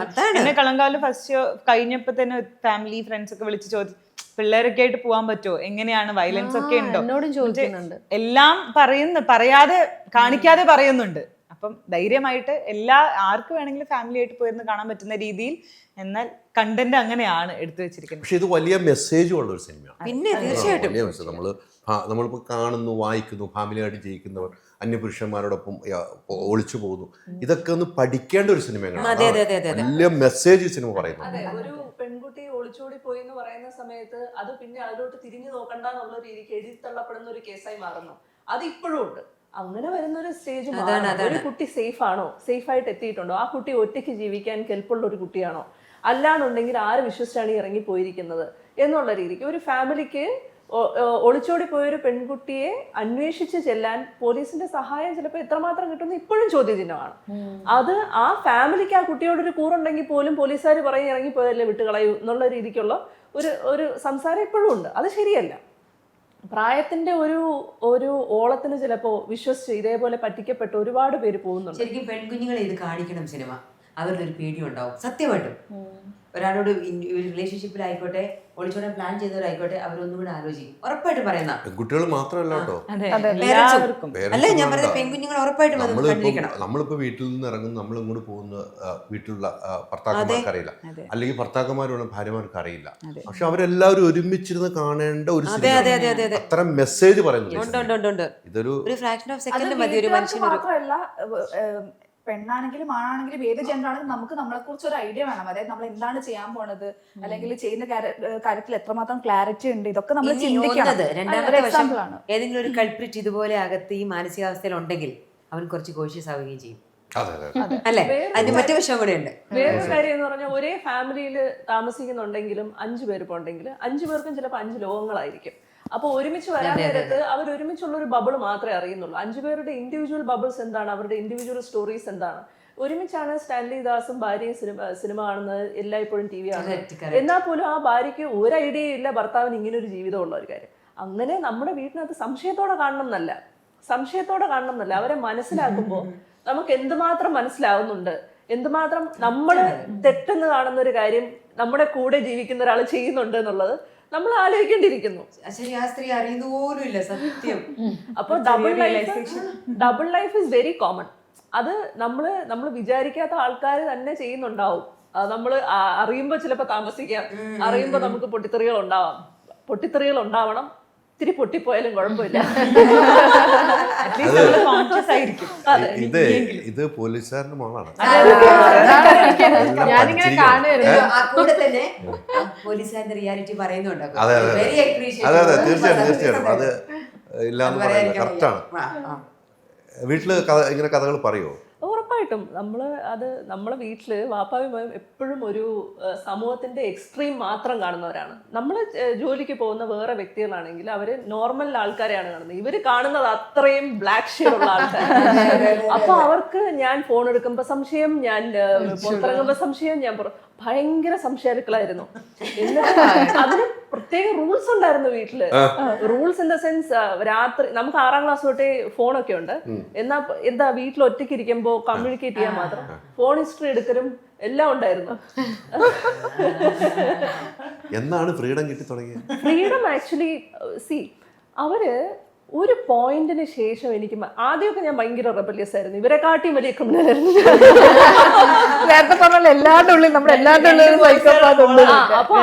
എന്നെ കളങ്കാവില് ഫസ്റ്റ് കഴിഞ്ഞപ്പോ തന്നെ ഫാമിലി ഫ്രണ്ട്സ് ഒക്കെ വിളിച്ച് ചോദിച്ചു, പിള്ളേരൊക്കെ ആയിട്ട് പോകാൻ പറ്റുമോ, എങ്ങനെയാണ്, വയലൻസ് ഒക്കെ ഉണ്ടോ, എന്നോടും ചോദിക്കുന്നുണ്ട്. എല്ലാം പറയാതെ കാണിക്കാതെ പറയുന്നുണ്ട്. അപ്പം ധൈര്യമായിട്ട് ആർക്ക് വേണമെങ്കിലും ഫാമിലി ആയിട്ട് പോയിരുന്ന് കാണാൻ പറ്റുന്ന രീതിയിൽ, എന്നാൽ കണ്ടന്റ് അങ്ങനെയാണ് എടുത്തു വെച്ചിരിക്കുന്നത്. പക്ഷെ ഇത് വലിയ മെസ്സേജും ഉള്ള ഒരു സിനിമയാണ്. പിന്നെ തീർച്ചയായിട്ടും വലിയ മെസ്സേജ് നമ്മളിപ്പോൾ കാണുന്നു, വായിക്കുന്നു, ഫാമിലിയായിട്ട് ജീവിക്കുന്നവർ അന്യപുരുഷന്മാരോടൊപ്പം ഒളിച്ചു പോകുന്നു, ഇതൊക്കെ ഒന്ന് പഠിക്കേണ്ട ഒരു സിനിമയാണ്. വലിയ മെസ്സേജ് ഈ സിനിമ പറയുന്നത്. ഒരു പെൺകുട്ടി ഒളിച്ചോടി പോയി എന്ന് പറയുന്ന സമയത്ത് അത് പിന്നെ അതിലോട്ട് തിരിഞ്ഞു നോക്കണ്ട എന്നുള്ള രീതിക്ക് എഴുതിത്തള്ളപ്പെടുന്ന ഒരു കേസായി മാറുന്നു. അത് ഇപ്പോഴും ഉണ്ട്. അങ്ങനെ വരുന്ന ഒരു സ്റ്റേജ്, ഒരു കുട്ടി സേഫ് ആണോ, സേഫ് ആയിട്ട് എത്തിയിട്ടുണ്ടോ, ആ കുട്ടി ഒറ്റയ്ക്ക് ജീവിക്കാൻ കെൽപ്പുള്ള ഒരു കുട്ടിയാണോ, അല്ലാന്നുണ്ടെങ്കിൽ ആര് വിശ്വസിച്ചാണ് ഇറങ്ങി പോയിരിക്കുന്നത് എന്നുള്ള രീതിക്ക് ഒരു ഫാമിലിക്ക് ഒളിച്ചോടി പോയൊരു പെൺകുട്ടിയെ അന്വേഷിച്ച് ചെല്ലാൻ പോലീസിന്റെ സഹായം ചിലപ്പോൾ എത്രമാത്രം കിട്ടുന്ന ഇപ്പോഴും ചോദ്യചിഹ്നമാണ്. അത് ആ ഫാമിലിക്ക് ആ കുട്ടിയോടൊരു കൂറുണ്ടെങ്കിൽ പോലും പോലീസുകാർ പറയും ഇറങ്ങിപ്പോയല്ലേ വിട്ടുകളയൂ എന്നുള്ള രീതിക്കുള്ള ഒരു സംസാരം ഇപ്പോഴും ഉണ്ട്. അത് ശരിയല്ല. പ്രായത്തിന്റെ ഒരു ഓളത്തിന് ചിലപ്പോ വിശ്വസിച്ച് ഇതേപോലെ പറ്റിക്കപ്പെട്ട് ഒരുപാട് പേര് പോകുന്നുണ്ട്. ശരിക്കും പെൺകുഞ്ഞുങ്ങളെ ഇത് കാണിക്കണം സിനിമ. അവരുടെ ഒരു പേടി ഉണ്ടാവും സത്യമായിട്ടും. ഒരാളോട് റിലേഷൻഷിപ്പിലായിക്കോട്ടെ, ഒളിച്ചോടാൻ പ്ലാൻ ചെയ്തവരായിക്കോട്ടെ, അവരൊന്നും കൂടെ ആലോചിക്കും. ഉറപ്പായിട്ടും പറയുന്ന പെൺകുട്ടികൾ മാത്രമല്ല കേട്ടോ, അല്ല ഞാൻ പറയുന്നത് പെൺകുഞ്ഞുങ്ങൾ ഉറപ്പായിട്ടും നമ്മളിപ്പോ വീട്ടിൽ നിന്ന് ഇറങ്ങുന്ന, നമ്മൾ ഇങ്ങോട്ട് പോകുന്ന വീട്ടിലുള്ള ഭർത്താക്കന്മാർക്ക് അറിയില്ല, അല്ലെങ്കിൽ ഭർത്താക്കന്മാരുള്ള ഭാര്യമാർക്ക് അറിയില്ല, പക്ഷെ അവരെല്ലാവരും ഒരുമിച്ചിരുന്ന് കാണേണ്ട ഒരു സിനിമ. അത്ര മെസ്സേജ് പറയുന്നുണ്ട്. ഇതൊരു ഫ്രാക്ഷൻ ഓഫ് സെക്കൻഡ് മതി ഒരു മനുഷ്യന്. പെണ്ണാണെങ്കിലും ആണാണെങ്കിലും ഏത് ജെൻഡർ ആണെങ്കിലും നമുക്ക് നമ്മളെ കുറിച്ച് ഒരു ഐഡിയ വേണം. അതായത് നമ്മൾ എന്താണ് ചെയ്യാൻ പോണത്, അല്ലെങ്കിൽ ചെയ്യുന്ന കാര്യത്തിൽ എത്രമാത്രം ക്ലാരിറ്റി ഉണ്ട്, ഇതൊക്കെ നമ്മൾ ചിന്തിക്കണം. രണ്ടാമത്തെ വശം, ഏതെങ്കിലും ഒരു കൾപ്രിറ്റ് ഇതുപോലെ അകത്ത് ഈ മാനസികാവസ്ഥയിൽ ഉണ്ടെങ്കിൽ അവൻ കുറച്ച് കോഷ്യസ് ആവുകയും ചെയ്യും. അല്ലെ, അതിന്റെ മറ്റു വശം കൂടെ ഉണ്ട്. വേറൊരു കാര്യം എന്ന് പറഞ്ഞാൽ, ഒരേ ഫാമിലിയിൽ താമസിക്കുന്നുണ്ടെങ്കിലും 5 പേര് ഉണ്ടെങ്കിൽ 5 പേർക്കും ചിലപ്പോൾ 5 ലോകങ്ങളായിരിക്കും. അപ്പോൾ ഒരുമിച്ച് വരാൻ നേരത്ത് അവർ ഒരുമിച്ചുള്ള ഒരു ബബിൾ മാത്രമേ അറിയുന്നുള്ളൂ. 5 പേരുടെ ഇൻഡിവിജ്വൽ ബബിൾസ് എന്താണ്, അവരുടെ ഇൻഡിവിജ്വൽ സ്റ്റോറീസ് എന്താണ്. ഒരുമിച്ചാണ് സ്റ്റാൻലി ദാസും ഭാര്യയും സിനിമ കാണുന്നത്, എല്ലായ്പ്പോഴും TV കാണുന്നത്. എന്നാൽ പോലും ആ ഭാര്യയ്ക്ക് ഒരു ഐഡിയയും ഇല്ല ഭർത്താവിന് ഇങ്ങനെ ഒരു ജീവിതമുള്ള ഒരു കാര്യം. അങ്ങനെ നമ്മുടെ വീട്ടിനകത്ത് സംശയത്തോടെ കാണണം എന്നല്ല, അവരെ മനസ്സിലാക്കുമ്പോൾ നമുക്ക് എന്തുമാത്രം മനസ്സിലാവുന്നുണ്ട്, എന്തുമാത്രം നമ്മൾ തെറ്റെന്ന് കാണുന്ന ഒരു കാര്യം നമ്മുടെ കൂടെ ജീവിക്കുന്ന ഒരാൾ ചെയ്യുന്നുണ്ട് എന്നുള്ളത് നമ്മൾ ആലോചിക്കേണ്ടിയിരിക്കുന്നു. ശരി, ആ സ്ത്രീ അറിയുന്ന പോലും ഇല്ല സത്യം. അപ്പൊ double life is very common. അത് നമ്മൾ വിചാരിക്കാത്ത ആൾക്കാർ തന്നെ ചെയ്യുന്നുണ്ടാവും. നമ്മൾ അറിയുമ്പോൾ ചിലപ്പോൾ താമസിക്കാം, അറിയുമ്പോൾ നമുക്ക് പൊട്ടിത്തെറികൾ ഉണ്ടാവണം. ഇത്തിരി പൊട്ടിപ്പോയാലും കുഴപ്പമില്ല. ഇത് പോലീസുകാരന്റെ മോളാണ്. ഞാനിങ്ങനെ കാണുമായിരുന്നു. കൂടെ തന്നെ പോലീസുകാരന്റെ റിയാലിറ്റി പറയുന്നുണ്ട്. അതെ, തീർച്ചയായിട്ടും അത് ഇല്ലാന്ന് പറയാൻ കറക്റ്റാണ്. വീട്ടില് ഇങ്ങനെ കഥകൾ പറയുമോ? ഉറപ്പായിട്ടും നമ്മളെ വീട്ടിൽ വാപ്പായും എപ്പോഴും ഒരു സമൂഹത്തിന്റെ എക്സ്ട്രീം മാത്രം കാണുന്നവരാണ്. നമ്മൾ ജോലിക്ക് പോകുന്ന വേറെ വ്യക്തികളാണെങ്കിൽ അവര് നോർമൽ ആൾക്കാരെയാണ് കാണുന്നത്. ഇവര് കാണുന്നത് അത്രയും ബ്ലാക്ക് ഷെയ്ഡ് ഉള്ള ആൾക്കാരാണ്. അപ്പൊ അവർക്ക് ഞാൻ ഫോൺ എടുക്കുമ്പോ സംശയം, ഞാൻ പുറത്തിറങ്ങുമ്പോ സംശയം, ഭയങ്കര സംശയാലുക്കളായിരുന്നു. എന്നിട്ട് അതിന് പ്രത്യേക റൂൾസ് ഉണ്ടായിരുന്നു വീട്ടില്. റൂൾസ് ഇൻ ദ സെൻസ്, രാത്രി നമുക്ക് 6ാം ക്ലാസ് തൊട്ടേ ഫോണൊക്കെ ഉണ്ട്. എന്താ വീട്ടിൽ ഒറ്റയ്ക്ക് ഇരിക്കുമ്പോ കമ്മ്യൂണിക്കേറ്റ് ചെയ്യാൻ മാത്രം ഫോൺ ഹിസ്റ്ററി എടുക്കലും എല്ലാം ഉണ്ടായിരുന്നു. എന്നാണ് ഫ്രീഡം കിട്ടി തുടങ്ങിയത്? ഫ്രീഡം ആക്ച്വലി അവര് ഒരു പോയിന്റിന് ശേഷം എനിക്ക് ആദ്യമൊക്കെ ഞാൻ ഭയങ്കര റെബലിയസ് ആയിരുന്നു. ഇവരെ കാട്ടിയും വലിയ ക്രിമിനൽ ആയിരുന്നു. നേരത്തെ പറഞ്ഞ എല്ലാവരുടെ ഉള്ളിൽ നമ്മുടെ എല്ലാവരുടെ ഉള്ളിൽ സൈക്കോപാത്ത് ഉണ്ട്. അപ്പൊ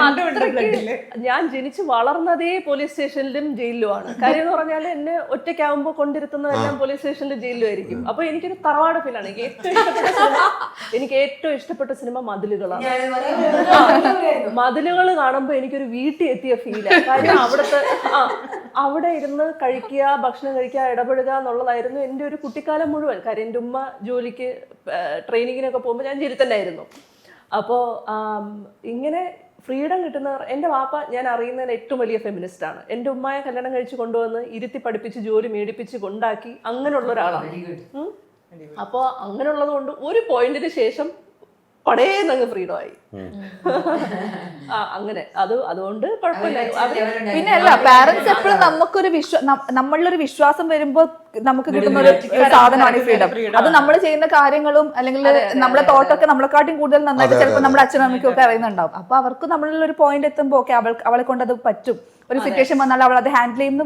ഞാൻ ജനിച്ച് വളർന്നതേ പോലീസ് സ്റ്റേഷനിലും ജയിലിലുമാണ്. കാര്യം എന്ന് പറഞ്ഞാൽ എന്നെ ഒറ്റയ്ക്കാവുമ്പോ കൊണ്ടിരുത്തുന്നതെല്ലാം പോലീസ് സ്റ്റേഷനിലും ജയിലിലും ആയിരിക്കും. അപ്പൊ എനിക്കൊരു തറവാട് ഫീലാണ്. എനിക്ക് ഏറ്റവും ഇഷ്ടപ്പെട്ട സിനിമ മതിലുകളാണ്. മതിലുകൾ കാണുമ്പോ എനിക്കൊരു വീട്ടിൽ എത്തിയ ഫീലാണ്. കാര്യം അവിടെ ഇരുന്ന് കഴിക്കുക, ഭക്ഷണം കഴിക്കുക, ഇടപെടുക എന്നുള്ളതായിരുന്നു എൻ്റെ ഒരു കുട്ടിക്കാലം മുഴുവൻ. കാര്യം എൻ്റെ ഉമ്മ ജോലിക്ക് ട്രെയിനിങ്ങിനൊക്കെ പോകുമ്പോൾ ഞാൻ ജയിലിൽ തന്നെ ആയിരുന്നു. അപ്പോൾ ഇങ്ങനെ ഫ്രീഡം കിട്ടുന്നവർ, എൻ്റെ വാപ്പ ഞാൻ അറിയുന്നതിന് ഏറ്റവും വലിയ ഫെമിനിസ്റ്റാണ്. എൻ്റെ ഉമ്മയെ കല്യാണം കഴിച്ച് കൊണ്ടുവന്ന് ഇരുത്തി പഠിപ്പിച്ച് ജോലി മേടിപ്പിച്ച് കൊണ്ടാക്കി അങ്ങനെയുള്ള ഒരാളാണ്. അപ്പോൾ അങ്ങനെയുള്ളത് കൊണ്ട് ഒരു പോയിന്റിന് ശേഷം പടേന്നങ്ങ് ഫ്രീഡം ആയി. അങ്ങനെ അതുകൊണ്ട് കുഴപ്പമില്ല. പിന്നെ അല്ല, പാരന്റ്സ് എപ്പോഴും നമുക്കൊരു നമ്മളിലൊരു വിശ്വാസം വരുമ്പോ നമുക്ക് കിട്ടുന്ന ഒരു സാധനമാണ് ഈ ഫ്രീഡം. അത് നമ്മൾ ചെയ്യുന്ന കാര്യങ്ങളും അല്ലെങ്കിൽ നമ്മളെ തോട്ടൊക്കെ നമ്മളെക്കാട്ടും കൂടുതൽ നന്നായിട്ട് ചിലപ്പോൾ നമ്മുടെ അച്ഛനും അമ്മയ്ക്കും ഒക്കെ അറിയുന്നുണ്ടാവും. അപ്പൊ അവർക്ക് നമ്മളിൽ ഒരു പോയിന്റ് എത്തുമ്പോ ഓക്കെ അവളെ കൊണ്ട് അത് പറ്റും, ഒരു സിറ്റുവേഷൻ വന്നാൽ അവൾ അത് ഹാൻഡിൽ ചെയ്യുന്ന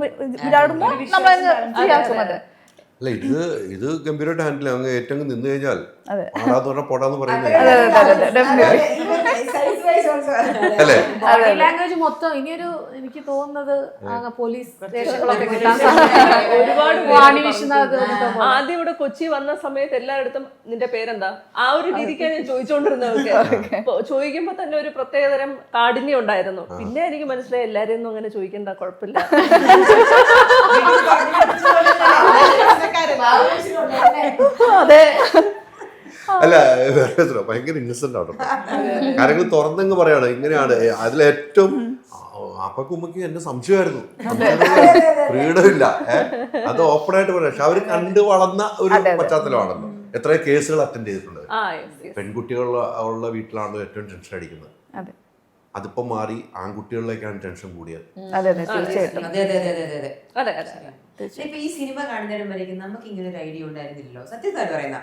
വിചാരിക്കുമ്പോൾ നമ്മൾ ശരിയാക്കും. അത് അല്ല, ഇത് ഗംഭീരമായിട്ട് ഹാൻഡിൽ ചെയ്യാം. അങ്ങ് ഏറ്റവും നിന്ന് കഴിഞ്ഞാൽ പാടാന്ന് പറഞ്ഞാൽ പോടാന്ന് പറയുന്നത് അല്ലേ? ബോഡി ലാംഗ്വേജ് മൊത്തം ഇനിയൊരു എനിക്ക് തോന്നുന്നത് പോലീസ് ഒരുപാട് വാണി വീശുന്നത്. ആദ്യം ഇവിടെ കൊച്ചി വന്ന സമയത്ത് എല്ലായിടത്തും നിന്റെ പേരെന്താ ആ ഒരു രീതിക്കാണ് ഞാൻ ചോദിച്ചോണ്ടിരുന്നതൊക്കെ. ചോദിക്കുമ്പോ തന്നെ ഒരു പ്രത്യേകതരം കാഠിന്യം ഉണ്ടായിരുന്നു. പിന്നെ എനിക്ക് മനസ്സിലായി എല്ലാരും ഒന്നും അങ്ങനെ ചോദിക്കണ്ട, കുഴപ്പമില്ല. അതെ, അല്ല ഭയങ്കര ഇന്നസെന്റ് ആണ്. കാര്യങ്ങൾ തുറന്നങ്ങ് പറയാണ് ഇങ്ങനെയാണ്. അതിലേറ്റവും അപ്പക്കുമ്മക്ക് എന്റെ സംശയമായിരുന്നു, ഫ്രീഡം ഇല്ല. അത് ഓപ്പൺ ആയിട്ട് പറയാം. പക്ഷെ അവര് കണ്ടു വളർന്ന ഒരു പശ്ചാത്തലമാണല്ലോ. എത്ര കേസുകൾ അറ്റൻഡ് ചെയ്തിട്ടുണ്ട്. പെൺകുട്ടികളുള്ള വീട്ടിലാണല്ലോ ഏറ്റവും ടെൻഷൻ അടിക്കുന്നത്. അതിപ്പോ മാറി ആൺകുട്ടികളിലേക്കാണ് ടെൻഷൻ കൂടിയത്. ഇപ്പൊ ഈ സിനിമ കാണുന്നതിനും വരേക്കും നമുക്ക് ഇങ്ങനെ ഒരു ഐഡിയ ഉണ്ടായിരുന്നില്ലല്ലോ. സത്യത്തായിട്ട് പറയുന്ന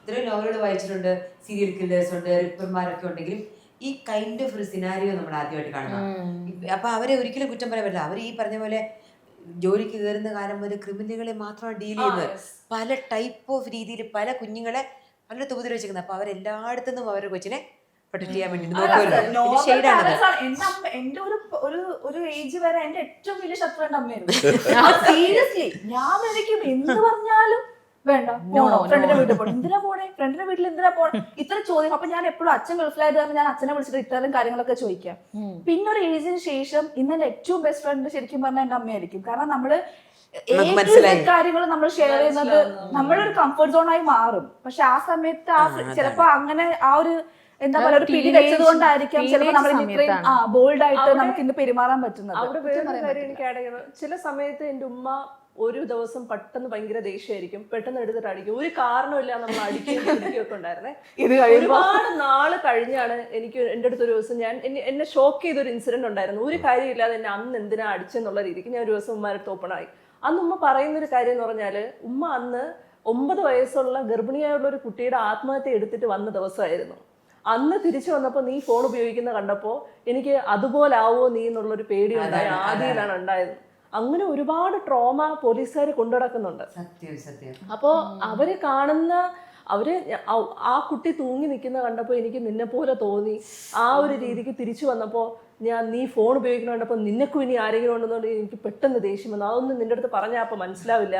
ഇത്രയും നോവലുകൾ വായിച്ചിട്ടുണ്ട്, സീരിയൽ കില്ലേഴ്സ് ഉണ്ട്, റിപ്പർമാരൊക്കെ ഉണ്ടെങ്കിലും ഈ കൈൻഡ് ഓഫ് ഒരു സിനാരിയോ നമ്മൾ ആദ്യമായിട്ട് കാണുന്നത്. അപ്പൊ അവരെ ഒരിക്കലും കുറ്റം പറയാൻ പറ്റില്ല. അവർ ഈ പറഞ്ഞ പോലെ ജോലിക്ക് കയറുന്ന കാലം മുതൽ ക്രിമിനലുകളെ മാത്രമാണ് ഡീൽ ചെയ്യുന്നത്. പല ടൈപ്പ് ഓഫ് രീതിയിൽ പല കുഞ്ഞുങ്ങളെ പലയിടത്ത് ഉപദ്രവിച്ചിരിക്കുന്നത്. അപ്പൊ അവരെല്ലായിടത്തുനിന്നും അവരുടെ കൊച്ചിനെ പ്രൊട്ടക്ട് ചെയ്യാൻ വേണ്ടി എന്റെ ഒരു ഏജ് വരെ എന്റെ ഏറ്റവും വലിയ ശത്രു എന്റെ അമ്മയായിരുന്നു. സീരിയസ്ലി ഞാൻ വിചാരിക്കും എന്ത് പറഞ്ഞാലും വേണ്ട, ഫ്രണ്ടിന്റെ വീട്ടിൽ പോകണം, എന്തിനാ പോണേ, ഫ്രണ്ടിന്റെ വീട്ടിൽ എന്തിനാ പോണേ, ഇത്ര ചോദ്യം. അപ്പൊ ഞാൻ എപ്പോഴും അച്ഛൻ ഗൾഫിലായത് കാരണം ഞാൻ അച്ഛനെ വിളിച്ചിട്ട് ഇത്തരം കാര്യങ്ങളൊക്കെ ചോദിക്കാം. പിന്നെ ഒരു ഏജിന് ശേഷം ഇന്ന് എന്റെ ഏറ്റവും ബെസ്റ്റ് ഫ്രണ്ട് ശരിക്കും പറഞ്ഞാൽ എന്റെ അമ്മയായിരിക്കും. കാരണം നമ്മള് കാര്യങ്ങൾ നമ്മൾ ഷെയർ ചെയ്യുന്നത് നമ്മളൊരു കംഫർട്ട് സോണായി മാറും. പക്ഷെ ആ സമയത്ത് ചിലപ്പോ അങ്ങനെ ആ ഒരു എന്താ പറയുക ഒരു പിടി വെച്ചത് കൊണ്ടായിരിക്കാം ചിലപ്പോൾ നമ്മൾ ഇത്രയും ബോൾഡ് ആയിട്ട് നമുക്ക് ഇന്ന് പെരുമാറാൻ പറ്റുന്നത്. അവിടെ വേറൊരു കാര്യം എനിക്ക് ആഡ് ചെയ്യണം. ചില സമയത്ത് എൻ്റെ ഉമ്മ ഒരു ദിവസം പെട്ടെന്ന് ഭയങ്കര ദേഷ്യമായിരിക്കും, പെട്ടെന്ന് എടുത്തിട്ട് അടിക്കും. ഒരു കാരണമില്ല നമ്മൾ അടിക്കുകയൊക്കെ ഉണ്ടായിരുന്നേ. ഒരുപാട് നാള് കഴിഞ്ഞാണ് എനിക്ക് എൻ്റെ അടുത്ത് ഒരു ദിവസം എന്നെ ഷോക്ക് ചെയ്തൊരു ഇൻസിഡന്റ് ഉണ്ടായിരുന്നു. ഒരു കാര്യമില്ലാതെ എന്നെ അന്ന് എന്തിനാ അടിച്ചെന്നുള്ള രീതിക്ക് ഞാൻ ഒരു ദിവസം ഉമ്മാരടുത്ത് ഓപ്പണായി. അന്ന് ഉമ്മ പറയുന്നൊരു കാര്യം എന്ന് പറഞ്ഞാല് ഉമ്മ അന്ന് 9 വയസ്സുള്ള ഗർഭിണിയായുള്ള ഒരു കുട്ടിയുടെ ആത്മഹത്യ എടുത്തിട്ട് വന്ന ദിവസമായിരുന്നു. അന്ന് തിരിച്ചു വന്നപ്പോൾ നീ ഫോൺ ഉപയോഗിക്കുന്ന കണ്ടപ്പോൾ എനിക്ക് അതുപോലെ ആവോ നീ എന്നുള്ളൊരു പേടി ഉണ്ടായി. ആദ്യയിലാണ് ഉണ്ടായത്. അങ്ങനെ ഒരുപാട് ട്രോമ പോലീസുകാർ കൊണ്ടുനടക്കുന്നുണ്ട്. അപ്പോൾ അവര് കാണുന്ന ആ കുട്ടി തൂങ്ങി നിൽക്കുന്ന കണ്ടപ്പോൾ എനിക്ക് നിന്നെ പോലെ തോന്നി. ആ ഒരു രീതിക്ക് തിരിച്ചു വന്നപ്പോൾ നീ ഫോൺ ഉപയോഗിക്കുന്ന കണ്ടപ്പോൾ നിനക്കും ഇനി ആരെങ്കിലും ഉണ്ടെന്നുകൊണ്ട് എനിക്ക് പെട്ടെന്ന് ദേഷ്യം വന്നു. അതൊന്നും നിന്റെ അടുത്ത് പറഞ്ഞാൽ അപ്പോൾ മനസ്സിലാവില്ല,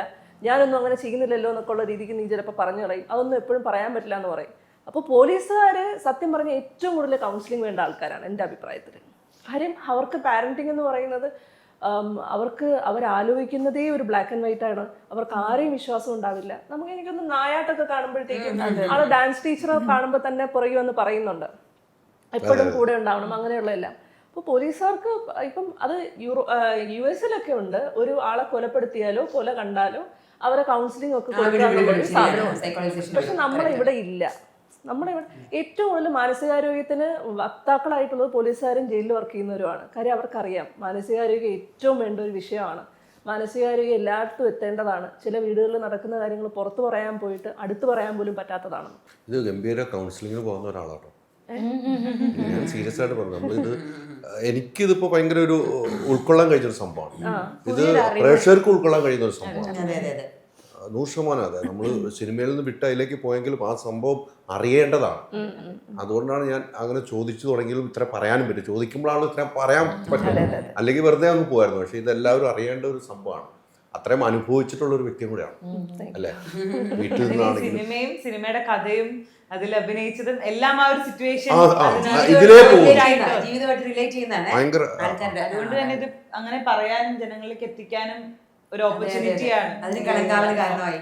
ഞാനൊന്നും അങ്ങനെ ചെയ്യുന്നില്ലല്ലോ എന്നൊക്കെ ഉള്ള രീതിക്ക് നീ ചിലപ്പോൾ പറഞ്ഞു കളയും. അതൊന്നും എപ്പോഴും പറയാൻ പറ്റില്ല എന്ന് പറയും. അപ്പോൾ പോലീസുകാർ സത്യം പറഞ്ഞാൽ ഏറ്റവും കൂടുതൽ കൗൺസിലിംഗ് വേണ്ട ആൾക്കാരാണ് എൻ്റെ അഭിപ്രായത്തിൽ. കാര്യം അവർക്ക് പാരന്റിങ് എന്ന് പറയുന്നത് അവർക്ക് അവരാലോചിക്കുന്നതേ ഒരു ബ്ലാക്ക് ആൻഡ് വൈറ്റ് ആണ്. അവർക്ക് ആരെയും വിശ്വാസം ഉണ്ടാവില്ല. എനിക്കൊന്ന് നായാട്ടൊക്കെ കാണുമ്പോഴത്തേക്കും ആള് ഡാൻസ് ടീച്ചറെ കാണുമ്പോൾ തന്നെ പുറകെ വന്ന് പറയുന്നുണ്ട് എപ്പോഴും കൂടെ ഉണ്ടാവണം അങ്ങനെയുള്ളതെല്ലാം. അപ്പോൾ പോലീസുകാർക്ക് ഇപ്പം അത് US-ലൊക്കെ ഉണ്ട്, ഒരു ആളെ കൊലപ്പെടുത്തിയാലോ കൊല കണ്ടാലോ അവരെ കൗൺസിലിംഗ് ഒക്കെ കൊടുക്കാനുള്ള സാധനം. പക്ഷെ നമ്മളിവിടെ ഇല്ല. നമ്മളിവിടെ ഏറ്റവും കൂടുതൽ മാനസികാരോഗ്യത്തിന് വക്താക്കളായിട്ടുള്ളത് പോലീസുകാരും ജയിലിൽ വർക്ക് ചെയ്യുന്നവരുമാണ്. കാര്യം അവർക്കറിയാം മാനസികാരോഗ്യം ഏറ്റവും വേണ്ട ഒരു വിഷയമാണ്. മാനസികാരോഗ്യം എല്ലായിടത്തും എത്തേണ്ടതാണ്. ചില വീടുകളിൽ നടക്കുന്ന കാര്യങ്ങൾ പുറത്ത് പറയാൻ പോയിട്ട് അടുത്ത് പറയാൻ പോലും പറ്റാത്തതാണ്. ഇത് ഗംഭീര കൗൺസിലിങ്ങിന് പോകുന്ന ഒരാളാട്ടോ. ഞാൻ സീരിയസ് ആയിട്ട് പറഞ്ഞു. നമ്മളിത് എനിക്കിതിപ്പോ ഭയങ്കര ഒരു ഉൾക്കൊള്ളാൻ കഴിഞ്ഞൊരു സംഭവമാണ്. ഇത് പ്രേക്ഷകർക്ക് ഉൾക്കൊള്ളാൻ കഴിയുന്ന ഒരു സംഭവമാണ്. 100% അതെ. നമ്മൾ സിനിമയിൽ നിന്ന് വിട്ട് അതിലേക്ക് പോയെങ്കിലും ആ സംഭവം അറിയേണ്ടതാണ്. അതുകൊണ്ടാണ് ഞാൻ അങ്ങനെ ചോദിച്ചു തുടങ്ങിയാലും ഇത്ര പറയാനും പറ്റും. ചോദിക്കുമ്പോഴാണ് ഇത്ര പറയാൻ പറ്റുന്നത്. അല്ലെങ്കിൽ വെറുതെ ഒന്ന് പോകായിരുന്നു. പക്ഷെ ഇതെല്ലാവരും അറിയേണ്ട ഒരു സംഭവമാണ്. അത്രയും അനുഭവിച്ചിട്ടുള്ള ഒരു വ്യക്തിയും കൂടെയാണ് അല്ലേ? വീട്ടിൽ നിന്നാണെങ്കിലും സിനിമയും സിനിമയുടെ കഥയും അതിൽ അഭിനയിച്ചതും എല്ലാം ആ ഒരു സിറ്റുവേഷൻ ഇതിലേ പോകും. ജീവിതമായിട്ട് റിലേറ്റ് ചെയ്യുന്നതാണ് ഭയങ്കര അതുകൊണ്ട് തന്നെ ഇത് അങ്ങനെ പറയാനും ജനങ്ങളിലേക്ക് എത്തിക്കാനും ഒരു ഓപ്പർച്യൂണിറ്റിയാണ്. അതിന് കളങ്കാവൽ കാരണമായി.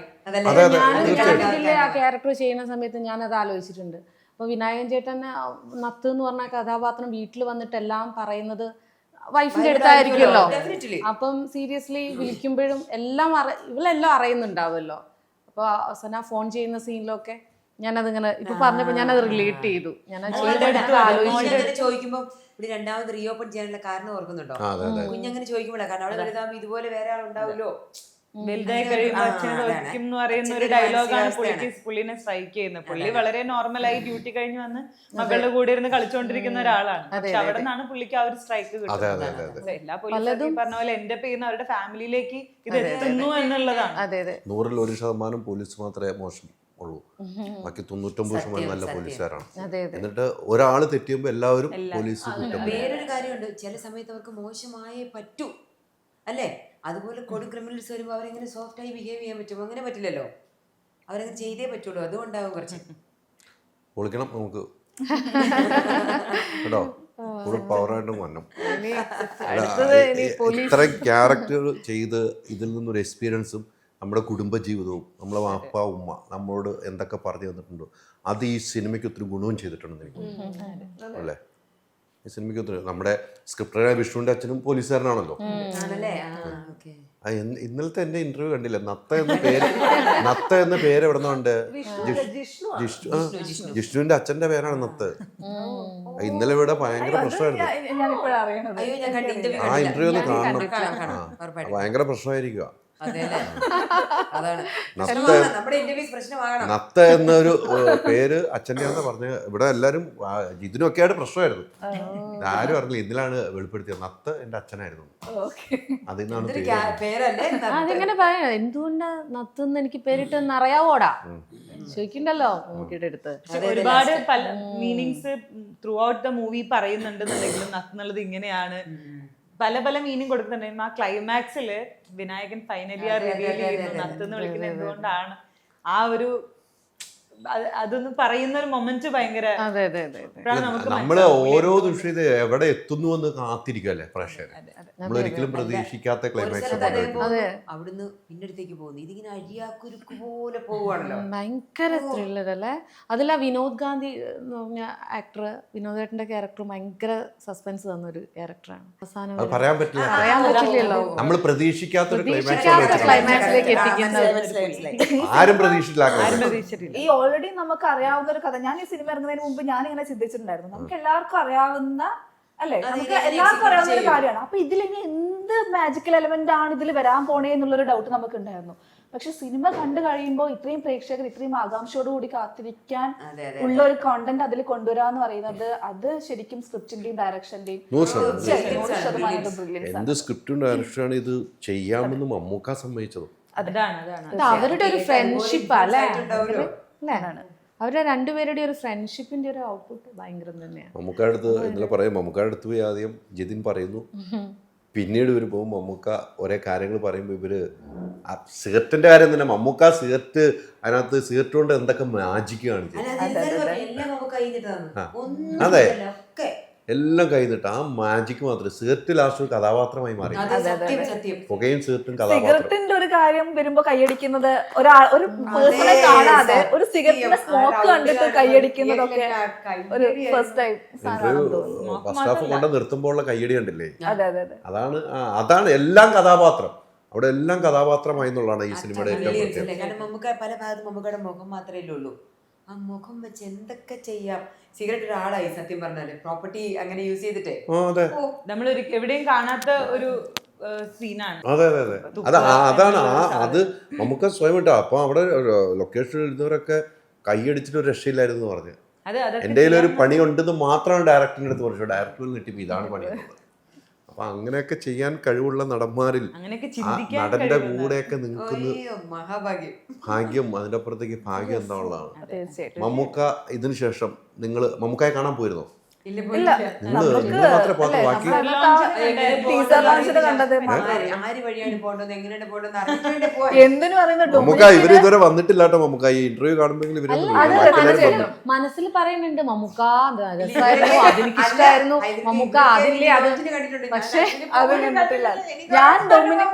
ഞാൻ ആ ക്യാരക്ടർ ചെയ്യുന്ന സമയത്ത് ഞാൻ അത് ആലോചിച്ചിട്ടുണ്ട്. അപ്പൊ വിനായകൻ ചേട്ടൻ നത്ത് എന്ന് പറഞ്ഞ കഥാപാത്രം വീട്ടിൽ വന്നിട്ട് എല്ലാം പറയുന്നത് വൈഫിന്റെ അടുത്തായിരിക്കുമല്ലോ. അപ്പം സീരിയസ്ലി വിളിക്കുമ്പോഴും എല്ലാം ഇവളെല്ലാം അറിയുന്നുണ്ടാവുമല്ലോ. അപ്പൊ അവസാനം ഫോൺ ചെയ്യുന്ന സീനിലൊക്കെ ഞാനതിങ്ങനെ ഇപ്പൊ പറഞ്ഞപ്പോ ഞാനത് റിലേറ്റ് ചെയ്തു. ഞാൻ ചോദിക്കുമ്പോ ഇവിടെ രണ്ടാമത് റീഓപ്പൺ ചെയ്യാനുള്ള കാരണം ഓർക്കുന്നുണ്ടോ? കുഞ്ഞങ്ങനെ ചോദിക്കുമ്പോഴാണ്. കാരണം അവിടെ വലുതാകുമ്പോ ഇതുപോലെ വേറെ ആളുണ്ടാവുമല്ലോ. വലുതായി കഴിയുമ്പോൾ അച്ഛനെ തോൽക്കും എന്ന് പറയുന്ന ഒരു ഡയലോഗാണ് പുള്ളിനെ സ്ട്രൈക്ക് ചെയ്യുന്നത്. പുള്ളി വളരെ നോർമലായി ഡ്യൂട്ടി കഴിഞ്ഞ് വന്ന് മകളുടെ കൂടെ ഇരുന്ന് കളിച്ചുകൊണ്ടിരിക്കുന്ന ഒരാളാണ്. പക്ഷെ അവിടെ നിന്നാണ് പുള്ളിക്ക് ആ ഒരു സ്ട്രൈക്ക് കിട്ടുന്നത്. എല്ലാ പോലീസുകാരും പറഞ്ഞ പോലെ എന്റെ ചെയ്യുന്ന അവരുടെ ഫാമിലിയിലേക്ക് ഇത് എത്തുന്നു എന്നുള്ളതാണ്. 100-ൽ 1% പോലീസ് മാത്രമേ മോശം ഉള്ളൂ. ബാക്കി 99% നല്ല പോലീസുകാരാണ്. എന്നിട്ട് ഒരാൾ തെറ്റിയുമ്പോ എല്ലാവരും പോലീസ് കുറ്റം. വേറൊരു കാര്യമുണ്ട്, ചില സമയത്ത് അവർക്ക് മോശമായേ പറ്റൂ അല്ലേ? അതുപോലെ കൊടു ക്രിമിനൽസ് വരുമ്പോൾ അവരെങ്ങനെ സോഫ്റ്റ് ആയി ബിഹേവ് ചെയ്യാൻ പറ്റും? അങ്ങനെ പറ്റില്ലല്ലോ. അവരങ്ങനെ ചെയ്തേ പറ്റുള്ളൂ. അതുകൊണ്ടാവും കുറച്ച് പൊളിക്കണം നമുക്ക് കേട്ടോ. കൂടുതൽ പവറായിട്ടും വരണം. ഇത്ര ക്യാരക്ടർ ചെയ്ത് ഇതിൽ നിന്നൊരു എക്സ്പീരിയൻസും നമ്മുടെ കുടുംബജീവിതവും നമ്മളെ വാപ്പ ഉമ്മ നമ്മളോട് എന്തൊക്കെ പറഞ്ഞു തന്നിട്ടുണ്ടോ അത് ഈ സിനിമയ്ക്ക് ഒത്തിരി ഗുണവും ചെയ്തിട്ടുണ്ടെന്ന് എനിക്ക് അല്ലേ? ഈ സിനിമയ്ക്ക് ഒത്തിരി നമ്മുടെ സ്ക്രിപ്റ്ററായ വിഷ്ണുവിൻ്റെ അച്ഛനും പോലീസുകാരനാണല്ലോ. ഇന്നലത്തെ എൻ്റെ ഇന്റർവ്യൂ കണ്ടില്ല. നത്ത എന്ന പേര് എവിടെ നിന്നുണ്ട്? ജിഷ്ണുവിന്റെ അച്ഛന്റെ പേരാണ് നത്ത്. ഇന്നലെ ഇവിടെ ഭയങ്കര പ്രശ്നമായിരുന്നു. ആ ഇന്റർവ്യൂ ഒന്ന് കാണണം. ഭയങ്കര പ്രശ്നമായിരിക്കുക. നത്ത എന്നൊരു പേര് അച്ഛൻ്റെ ആണെന്ന് പറഞ്ഞ് ഇവിടെ എല്ലാരും ഇതിനൊക്കെ ആയിട്ട് പ്രശ്നമായിരുന്നു. ആരും അറിയില്ല. ഇന്നലാണ് വെളിപ്പെടുത്തിയത് നത്ത് എന്റെ അച്ഛനായിരുന്നു. അതിന്നാണ് അതെങ്ങനെ പറയാ? എന്തുകൊണ്ടാ നത്തെന്ന് എനിക്ക് പേരിട്ടെന്ന് അറിയാവോടാ ചോദിക്കണ്ടല്ലോ നോക്കിയുടെ അടുത്ത്. ഒരുപാട് പല meanings throughout the movie പറയുന്നുണ്ടെന്നുണ്ടെങ്കിലും നത്ത് എന്നുള്ളത് ഇങ്ങനെയാണ് പല പല മീനിങ് കൊടുക്കുന്നുണ്ടെങ്കിലും ആ ക്ലൈമാക്സില് വിനായകൻ ഫൈനലി ആ റിവീൽ ചെയ്യുന്നു നത്ത് എന്ന് വിളിക്കുന്നത് എന്തുകൊണ്ടാണ് ആ ഒരു അതൊന്ന് പറയുന്ന ഒരു മൊമെന്റ് ഭയങ്കര നമ്മള് ഓരോ ദിവസം ഇത് എവിടെ എത്തുന്നു എന്ന് കാത്തിരിക്കല്ലേ പ്രേക്ഷകർ. നമ്മളൊരിക്കലും പ്രതീക്ഷിക്കാത്ത ക്ലൈമാക്സ് അവിടുന്ന് പിന്നടുത്തേക്ക് പോകുന്നു. ഇതിങ്ങനെ അഴിയാക്കുരുക്ക് പോലെ പോവാണല്ലോ. ഭയങ്കര ത്രില്ലർ അല്ലേ? അതിൽ ആ വിനോദ് ഗാന്ധി എന്ന് പറഞ്ഞ ആക്ടർ, വിനോദേട്ടന്റെ ക്യാരക്ടർ ഭയങ്കര സസ്പെൻസ് തന്നൊരു ക്യാരക്ടറാണ്. അവസാനം പറയാൻ പറ്റില്ലല്ലോ. നമ്മൾ പ്രതീക്ഷിക്കാത്തൊരു ക്ലൈമാക്സിലേക്ക് എത്തിക്കുന്നത് ആരും പ്രതീക്ഷിച്ചില്ല. ഈ ഓൾറെഡി നമുക്ക് അറിയാവുന്ന ഒരു കഥ. ഞാൻ ഈ സിനിമ ഇറങ്ങുന്നതിന് മുമ്പ് ഞാൻ ഇങ്ങനെ ചിന്തിച്ചിട്ടുണ്ടായിരുന്നു. നമുക്ക് എല്ലാവർക്കും അറിയാവുന്ന അല്ലെ, നമുക്ക് എല്ലാവർക്കും അറിയാവുന്ന ഒരു കാര്യമാണ്. അപ്പൊ ഇതിലിനി എന്ത് മാജിക്കൽ എലമെന്റ് ആണ് ഇതിൽ വരാൻ പോണേ എന്നുള്ളൊരു ഡൗട്ട് നമുക്ക് ഉണ്ടായിരുന്നു. പക്ഷെ സിനിമ കണ്ടു കഴിയുമ്പോൾ ഇത്രയും പ്രേക്ഷകർ ഇത്രയും ആകാംക്ഷയോടുകൂടി കാത്തിരിക്കാൻ ഉള്ള ഒരു കോണ്ടന്റ് അതിൽ കൊണ്ടുവരാന്ന് പറയുന്നത് അത് ശരിക്കും സ്ക്രിപ്റ്റിന്റെയും ഡയറക്ഷന്റെയും എന്ത് സ്ക്രിപ്റ്റും ഡയറക്ഷനാണ് ഇത് ചെയ്യാമെന്ന് മമ്മൂക്ക സമ്മതിച്ചത്. അവരുടെ ഒരു ഫ്രണ്ട്ഷിപ്പ് അല്ലേ? അവരുടെ രണ്ടുപേരുടെ ഒരു ഫ്രണ്ട്ഷിപ്പിന്റെ ഒരു ഔട്ട്പുട്ട് ഭയങ്കരം തന്നെയാണ്. മമ്മൂക്കയുടെ അടുത്ത് ഇന്നലെ പറയും, മമ്മൂക്കയുടെ അടുത്ത് പോയി ആദ്യം ജിതിൻ പറയുന്നു, പിന്നീട് ഇവർ പോകും മമ്മൂക്ക ഒരേ കാര്യങ്ങൾ പറയുമ്പോൾ ഇവര് സിഗരറ്റിന്റെ കാര്യം തന്നെ മമ്മൂക്ക സിഗരറ്റ് അതിനകത്ത് സിഗരറ്റ് കൊണ്ട് എന്തൊക്കെ മാജിക് കാണിച്ചു. അതെ എല്ലാം കഴിഞ്ഞിട്ട് ആ മാജിക് മാത്രം സിഗരറ്റ് ലാസ്റ്റ് ഒരു കഥാപാത്രമായി മാറി. സത്യം. പുകയും സിഗരറ്റും കഥാപാത്രം. സിഗരറ്റിന്റെ ഒരു കാര്യം വരുമ്പോ കയ്യടിക്കുന്നത് ഒരു പേഴ്സണെ കാണാതെ ഒരു സിഗരറ്റിന്റെ സ്മോക്ക് കണ്ടിട്ട് കയ്യടിക്കുന്നതൊക്കെ ഒരു ഫസ്റ്റ് ടൈം സാധനമാണെന്ന് തോന്നുന്നു. ബസ് സ്റ്റാഫ് കൊണ്ട് നിർത്തുമ്പോഴുള്ള കയ്യടി കണ്ടില്ലേ? അതെ അതെ അതെ. അതാണ് എല്ലാം കഥാപാത്രം. അവിടെ എല്ലാം കഥാപാത്രമായി എന്നുള്ളതാണ് ഈ സിനിമയുടെ ഏറ്റവും പ്രത്യേകത. കാരണം നമുക്ക് പല ഭാഗത്തും മമ്മൂക്കയുടെ മുഖം മാത്രമേ ഉള്ളൂ. ആ മുഖം വെച്ച് എന്തൊക്കെ ചെയ്യാം. സിഗരറ്റ് ഒരാളായി സത്യം പറഞ്ഞാല് പ്രോപ്പർട്ടി അങ്ങനെ യൂസ് ചെയ്തിട്ട് നമ്മൾ എവിടെയും കാണാത്ത ഒരു സീനാണ്. അതെ അതെ അതെ. അതാണ് അത് നമുക്ക് സ്വയം ഇട്ടാ. അപ്പൊ അവിടെ ലൊക്കേഷനിൽ ഇരുന്നവരൊക്കെ കൈയടിച്ചിട്ട് ഒരു രക്ഷയില്ലായിരുന്നു പറഞ്ഞു. എൻ്റെ ഒരു പണി ഉണ്ടെന്ന് മാത്രമാണ് ഡയറക്ടറിന്റെ അടുത്ത് പറഞ്ഞു. ഡയറക്ടറിൽ കിട്ടിയപ്പോൾ ഇതാണ് പണി. അപ്പൊ അങ്ങനെയൊക്കെ ചെയ്യാൻ കഴിവുള്ള നടന്മാരിൽ നടന്റെ കൂടെയൊക്കെ നിൽക്കുന്ന ഭാഗ്യം, അതിന്റെ അപ്പുറത്തേക്ക് ഭാഗ്യം എന്താണുള്ളതാണ്. മമ്മൂക്ക ഇതിനു ശേഷം മമ്മൂക്കയെ കാണാൻ പോയിരുന്നോ? മമ്മൂക്ക ഇവര് ഇതുവരെ വന്നിട്ടില്ല കേട്ടോ. മമ്മൂക്ക ഈ ഇന്റർവ്യൂ കാണുമ്പോൾ ഇവര് മനസ്സിൽ പറയുന്നുണ്ട് മമ്മൂക്ക അതെനിക്ക് ഇഷ്ടമായിരുന്നു, മമ്മൂക്ക അതില്ലേ അത്. പക്ഷെ അത് കണ്ടിട്ടില്ല. ഞാൻ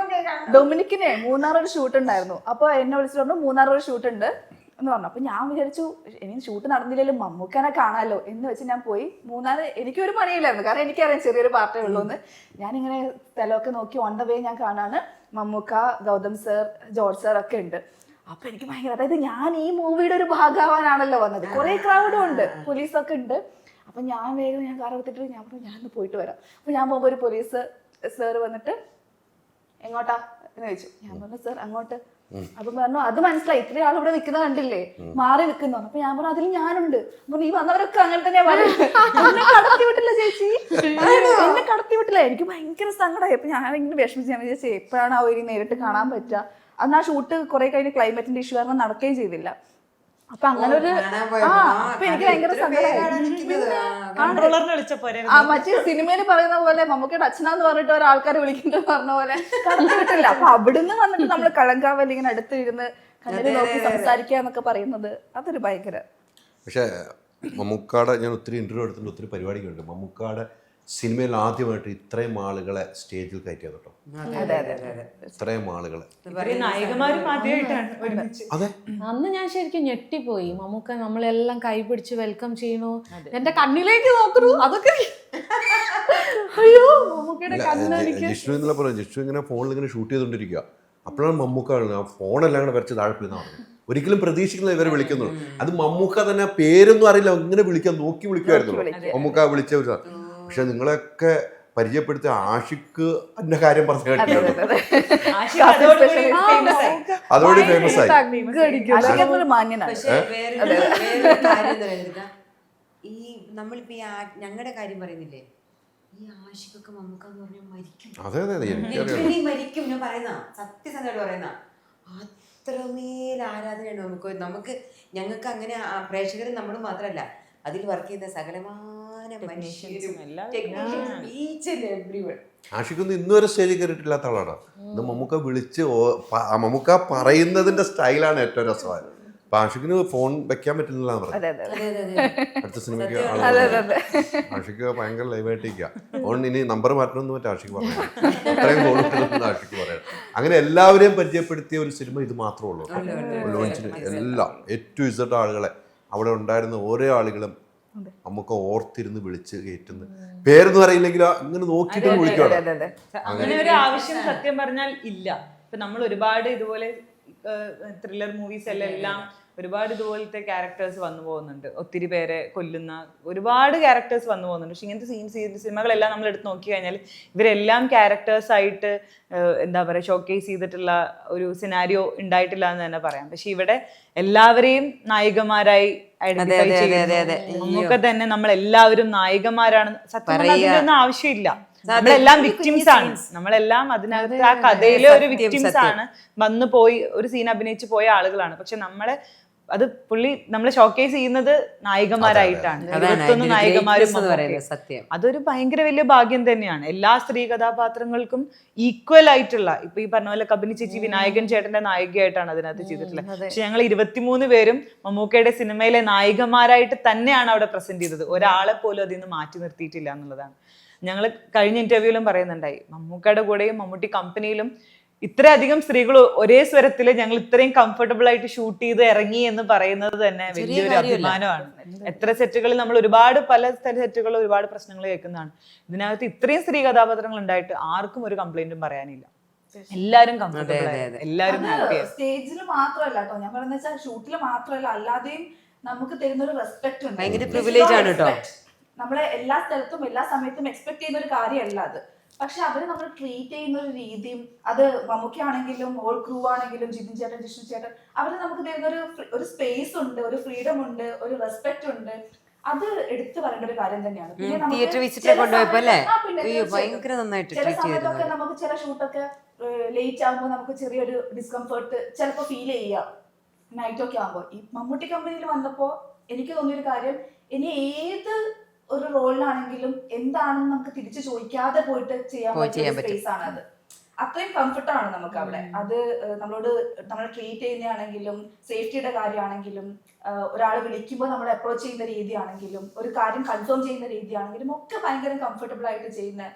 ഡൊമിനിക്കിനെ മൂന്നാർ ഒരു ഷൂട്ട് ഉണ്ടായിരുന്നു. അപ്പൊ എന്നെ വിളിച്ചിട്ട് പറഞ്ഞു മൂന്നാർ ഒരു ഷൂട്ട് ഉണ്ട് എന്ന് പറഞ്ഞു. അപ്പൊ ഞാൻ വിചാരിച്ചു ഇനി ഷൂട്ട് നടന്നില്ലെങ്കിലും മമ്മൂക്കനെ കാണാമല്ലോ എന്ന് വെച്ച് ഞാൻ പോയി. മൂന്നാർ എനിക്കൊരു പണിയില്ലായിരുന്നു, കാരണം എനിക്കറിയാം ചെറിയൊരു പാർട്ടേ ഉള്ളൂ എന്ന്. ഞാനിങ്ങനെ സ്ഥലമൊക്കെ നോക്കി ഓൺ ദ വേ ഞാൻ കാണാണ് Mammookka, Gautham sir, George sir ഒക്കെ ഉണ്ട്. അപ്പൊ എനിക്ക് ഭയങ്കര, അതായത് ഞാൻ ഈ മൂവിയുടെ ഒരു ഭാഗമാവാനാണല്ലോ വന്നത്. കുറെ ക്രൗഡും ഉണ്ട്, പോലീസൊക്കെ ഉണ്ട്. അപ്പൊ ഞാൻ വേഗം കാർ എടുത്തിട്ട് ഞാൻ പറഞ്ഞു ഞാനൊന്ന് പോയിട്ട് വരാം. അപ്പൊ ഞാൻ പോകുമ്പോൾ ഒരു പോലീസ് സാർ വന്നിട്ട് എങ്ങോട്ടാ എന്ന് ചോദിച്ചു. ഞാൻ പറഞ്ഞു സർ അങ്ങോട്ട്. അപ്പൊ പറഞ്ഞു അത് മനസ്സിലായി, ഇത്രയും ആൾ ഇവിടെ നിൽക്കുന്നത് കണ്ടില്ലേ, മാറി നിൽക്കുന്നു. അപ്പൊ ഞാൻ പറഞ്ഞു അതിൽ ഞാനുണ്ട്. അപ്പൊ ഈ വന്നവരൊക്കെ അങ്ങനെ തന്നെയാ പറയുന്നത്. എന്നെ കടത്തി വിട്ടില്ല ചേച്ചി, എന്നെ കടത്തി വിട്ടില്ല. എനിക്ക് ഭയങ്കര സങ്കടമായി. അപ്പൊ ഞാൻ ഇങ്ങനെ വിഷമിച്ച് ഞാൻ വിചാരിച്ചു എപ്പോഴാണ് ആ ഒരു നേരിട്ട് കാണാൻ പറ്റുക. അന്ന് ആ ഷൂട്ട് കുറെ കഴിഞ്ഞ് ക്ലൈമറ്റിന്റെ ഇഷ്യൂ കാരണം നടക്കുകയും ചെയ്തില്ല. അപ്പൊ അങ്ങനെ ഒരു അപ്പൊ എനിക്ക് ഭയങ്കര സങ്കടമായി. മറ്റേ സിനിമയിൽ പറയുന്ന പോലെ മമ്മൂക്കയുടെ അച്ഛനാന്ന് പറഞ്ഞിട്ട് ഒരാൾക്കാരെ വിളിക്കുന്നത് പറഞ്ഞ പോലെ കണ്ടിട്ടില്ല. അപ്പൊ അവിടുന്ന് വന്നിട്ട് നമ്മൾ കളങ്കാവൽ ഇങ്ങനെ അടുത്തിരുന്ന് കണ്ണിൽ നോക്കി സംസാരിക്കുക എന്നൊക്കെ പറയുന്നത് അതൊരു ഭയങ്കര. പക്ഷെ മമ്മൂക്കാടെ ഞാൻ ഒത്തിരി ഇന്റർവ്യൂ എടുത്തിട്ടുണ്ട്, ഒത്തിരി പരിപാടികളുണ്ട്. മമ്മൂക്കാടെ സിനിമയിൽ ആദ്യമായിട്ട് ഇത്രയും ആളുകളെ സ്റ്റേജിൽ കയറ്റിയത് കേട്ടോ. ഇത്രയും ആളുകളെ അതെ. അന്ന് ഞാൻ ശരിക്കും ഞെട്ടിപ്പോയി. മമ്മൂക്ക നമ്മളെല്ലാം കൈ പിടിച്ച് വെൽക്കം ചെയ്യണു, എന്റെ കണ്ണിലേക്ക് നോക്കണു, അതൊക്കെ അയ്യോ മമ്മൂക്കയുടെ കണ്ണെനിക്ക്. ജിഷ്ണു എന്നല്ല പറഞ്ഞു, ജിഷ്ണു ഇങ്ങനെ ഫോണിൽ ഇങ്ങനെ ഷൂട്ട് ചെയ്തോണ്ടിരിക്കുക. അപ്പോഴാണ് മമ്മൂക്ക ആ ഫോണെല്ലാം കൂടെ വരച്ച് താഴെ പോയി പറഞ്ഞു. ഒരിക്കലും പ്രതീക്ഷിക്കുന്ന ഇവരെ വിളിക്കുന്നുള്ളൂ. അത് മമ്മൂക്ക തന്നെ പേരൊന്നും അറിയില്ല, ഇങ്ങനെ വിളിക്കാൻ നോക്കി വിളിക്കുമായിരുന്നു മമ്മൂക്ക വിളിച്ച ഒരു. പക്ഷെ നിങ്ങളെയൊക്കെ പരിചയപ്പെടുത്തിയ ആഷിഖ് എന്റെ കാര്യം പറഞ്ഞു കേട്ടിട്ടുണ്ട്. അതോടെ ഫേമസ് ആയി. ഈ നമ്മളിപ്പോ ഞങ്ങളുടെ കാര്യം പറയുന്നില്ലേ, ഈ ആഷിഖൊക്കെ മമ്മൂക്ക എന്ന് പറഞ്ഞാൽ മരിക്കും. അതെ അതെ മരിക്കും. ഞാൻ പറയുന്ന സത്യസന്ധമായിട്ട് പറയുന്ന അത്രമേൽ ആരാധനയാണ് നമുക്ക് ഞങ്ങൾക്ക് അങ്ങനെ പ്രേക്ഷകരും നമ്മളും മാത്രമല്ല അതിൽ വർക്ക് ചെയ്ത സകലമായ ആഷിക്കൊന്നും ഇന്നുവരെ സ്റ്റേജിൽ കയറിയിട്ടില്ലാത്ത ആളാണ്. ഇന്ന് മമ്മൂക്ക വിളിച്ച് മമ്മൂക്ക പറയുന്നതിന്റെ സ്റ്റൈലാണ് ഏറ്റവും രസമായത്. അപ്പൊ ആഷിക്കിന് ഫോൺ വെക്കാൻ പറ്റുന്നില്ല അടുത്ത സിനിമയ്ക്ക് ആഷിക്ക് ഭയങ്കര ലൈവായിട്ടിരിക്കുക. ഫോൺ ഇനി നമ്പർ മാറ്റണമെന്ന് മറ്റേ ആഷിക്ക് പറഞ്ഞു. അത്രയും ഫോൺ ആഷിക്ക് പറയാം. അങ്ങനെ എല്ലാവരെയും പരിചയപ്പെടുത്തിയ ഒരു സിനിമ ഇത് മാത്രമേ ഉള്ളൂ. ലോഞ്ചിന് എല്ലാം ഏറ്റവും ഇസഡ് ആളുകളെ അവിടെ ഉണ്ടായിരുന്ന ഓരോ ആളുകളും നമുക്ക് ഓർത്തിരുന്ന് വിളിച്ച് കയറ്റുന്ന പേരൊന്നും അറിയില്ലെങ്കിലും അങ്ങനെ നോക്കിയിട്ട് വിളിക്കണം. അങ്ങനെ ഒരു ആവശ്യം സത്യം പറഞ്ഞാൽ ഇല്ല. ഇപ്പൊ നമ്മൾ ഒരുപാട് ഇതുപോലെ ത്രില്ലർ മൂവീസ് എല്ലാം ഒരുപാട് ഇതുപോലത്തെ ക്യാരക്ടേഴ്സ് വന്നു പോകുന്നുണ്ട്. ഒത്തിരി പേരെ കൊല്ലുന്ന ഒരുപാട് ക്യാരക്ടേഴ്സ് വന്നു പോകുന്നുണ്ട്. പക്ഷെ ഇങ്ങനത്തെ സിനിമകളെല്ലാം നമ്മൾ എടുത്ത് നോക്കി കഴിഞ്ഞാൽ ഇവരെല്ലാം ക്യാരക്ടേഴ്സ് ആയിട്ട് എന്താ പറയുക ഷോക്കേസ് ചെയ്തിട്ടുള്ള ഒരു സിനാരിയോ ഉണ്ടായിട്ടില്ല എന്ന് തന്നെ പറയാം. പക്ഷെ ഇവിടെ എല്ലാവരെയും നായികമാരായി ഐഡന്റിഫൈ ചെയ്യുന്നു. നമുക്ക് തന്നെ നമ്മൾ എല്ലാവരും നായികമാരാണ്. സത്യം അതിനൊന്നും ആവശ്യമില്ല. നമ്മളെല്ലാം വിക്ടിംസ് ആണ്. നമ്മളെല്ലാം അതിനകത്ത് ആ കഥയിലെ ഒരു വിക്ടിംസ് ആണ്. വന്നു പോയി ഒരു സീൻ അഭിനയിച്ച് പോയ ആളുകളാണ്. പക്ഷെ നമ്മളെ അത് പുള്ളി നമ്മളെ ഷോക്കേസ് ചെയ്യുന്നത് നായികമാരായിട്ടാണ്. അതാണ് 21 അതിന്റെ നായികമാരും greatness എന്ന് പറയുന്നത്. സത്യം. അതൊരു ഭയങ്കര വലിയ ഭാഗ്യം തന്നെയാണ്. എല്ലാ സ്ത്രീ കഥാപാത്രങ്ങൾക്കും ഈക്വൽ ആയിട്ടുള്ള, ഇപ്പൊ ഈ പറഞ്ഞ പോലെ കബിനി ചേച്ചി വിനായകൻ ചേട്ടന്റെ നായികയായിട്ടാണ് അതിനകത്ത് ചെയ്തിട്ടുള്ളത്. പക്ഷെ ഞങ്ങൾ 23 പേരും മമ്മൂക്കയുടെ സിനിമയിലെ നായികമാരായിട്ട് തന്നെയാണ് അവിടെ പ്രസന്റ് ചെയ്തത്. ഒരാളെ പോലും അതിൽ നിന്ന് മാറ്റി നിർത്തിയിട്ടില്ല എന്നുള്ളതാണ്. ഞങ്ങൾ കഴിഞ്ഞ ഇന്റർവ്യൂവിലും പറയുന്നുണ്ടായി, മമ്മൂക്കയുടെ കൂടെയും മമ്മൂട്ടി കമ്പനിയിലും ഇത്രയധികം സ്ത്രീകൾ ഒരേ സ്വരത്തിൽ ഞങ്ങൾ ഇത്രയും കംഫർട്ടബിൾ ആയിട്ട് ഷൂട്ട് ചെയ്ത് ഇറങ്ങി എന്ന് പറയുന്നത് തന്നെ വലിയൊരു അഭിമാനമാണ്. എത്ര സെറ്റുകളിൽ നമ്മൾ പല സെറ്റുകളിൽ ഒരുപാട് പ്രശ്നങ്ങൾ കേൾക്കുന്നതാണ്. ഇതിനകത്ത് ഇത്രയും സ്ത്രീ കഥാപാത്രങ്ങൾ ഉണ്ടായിട്ട് ആർക്കും ഒരു കംപ്ലൈന്റും പറയാനില്ല. എല്ലാരും കംഫർട്ടബിൾ ആയിരുന്നു, എല്ലാരും ഹാപ്പിയാണ്. സ്റ്റേജിൽ മാത്രമല്ല കേട്ടോ ഞാൻ പറയുന്നത്, ഷൂട്ടിൽ മാത്രമല്ല അല്ലാതെയും നമുക്ക് തരുന്ന ഒരു റെസ്പെക്ട് ഉണ്ട്. ഭയങ്കര privilege ആണ് കേട്ടോ. നമ്മളെ എല്ലാ സ്ഥലത്തും എല്ലാ സമയത്തും എക്സ്പെക്ട് ചെയ്യുന്ന ഒരു കാര്യമല്ല അത്. പക്ഷെ അവര് നമ്മൾ ട്രീറ്റ് ചെയ്യുന്ന ഒരു രീതിയും, അത് മമ്മൂക്കയാണെങ്കിലും ഹോൾ ക്രൂ ആണെങ്കിലും ജിതിൻ ചേട്ടൻ ജിഷ്ണു ചേട്ടൻ, അവര് നമുക്ക് തരുന്ന ഒരു സ്പേസ് ഉണ്ട്, ഒരു ഫ്രീഡം ഉണ്ട്, ഒരു റെസ്പെക്ട് ഉണ്ട്. അത് എടുത്തു പറയേണ്ട ഒരു കാര്യം തന്നെയാണ്. തിയേറ്റർ വിസിറ്റ് കൊണ്ടുപോയപ്പോ അല്ലേ ഭയങ്കര നന്നായിട്ട് ചില സമയത്തൊക്കെ നമുക്ക് ചില ഷൂട്ടൊക്കെ ലേറ്റ് ആകുമ്പോൾ നമുക്ക് ചെറിയൊരു ഡിസ്കംഫർട്ട് ചിലപ്പോൾ ഫീൽ ചെയ്യാം നൈറ്റ് ഒക്കെ ആകുമ്പോൾ. ഈ മമ്മൂട്ടി കമ്പനിയിൽ വന്നപ്പോൾ എനിക്ക് തോന്നിയൊരു കാര്യം, ഇനി ഏത് ഒരു റോളിലാണെങ്കിലും എന്താണെന്ന് നമുക്ക് തിരിച്ചു ചോദിക്കാതെ പോയിട്ട് ചെയ്യാൻ പറ്റുന്ന സ്പേസ് ആണ് അത്. അത്രയും കംഫർട്ടാണ് നമുക്ക് അവിടെ. അത് നമ്മളെ ട്രീറ്റ് ചെയ്യുന്നതാണെങ്കിലും സേഫ്റ്റിയുടെ കാര്യമാണെങ്കിലും ഒരാൾ വിളിക്കുമ്പോൾ നമ്മൾ അപ്രോച്ച് ചെയ്യുന്ന രീതിയാണെങ്കിലും ഒരു കാര്യം കൺഫേം ചെയ്യുന്ന രീതിയാണെങ്കിലും ഒക്കെ ഭയങ്കര കംഫർട്ടബിൾ ആയിട്ട് ചെയ്യുന്ന,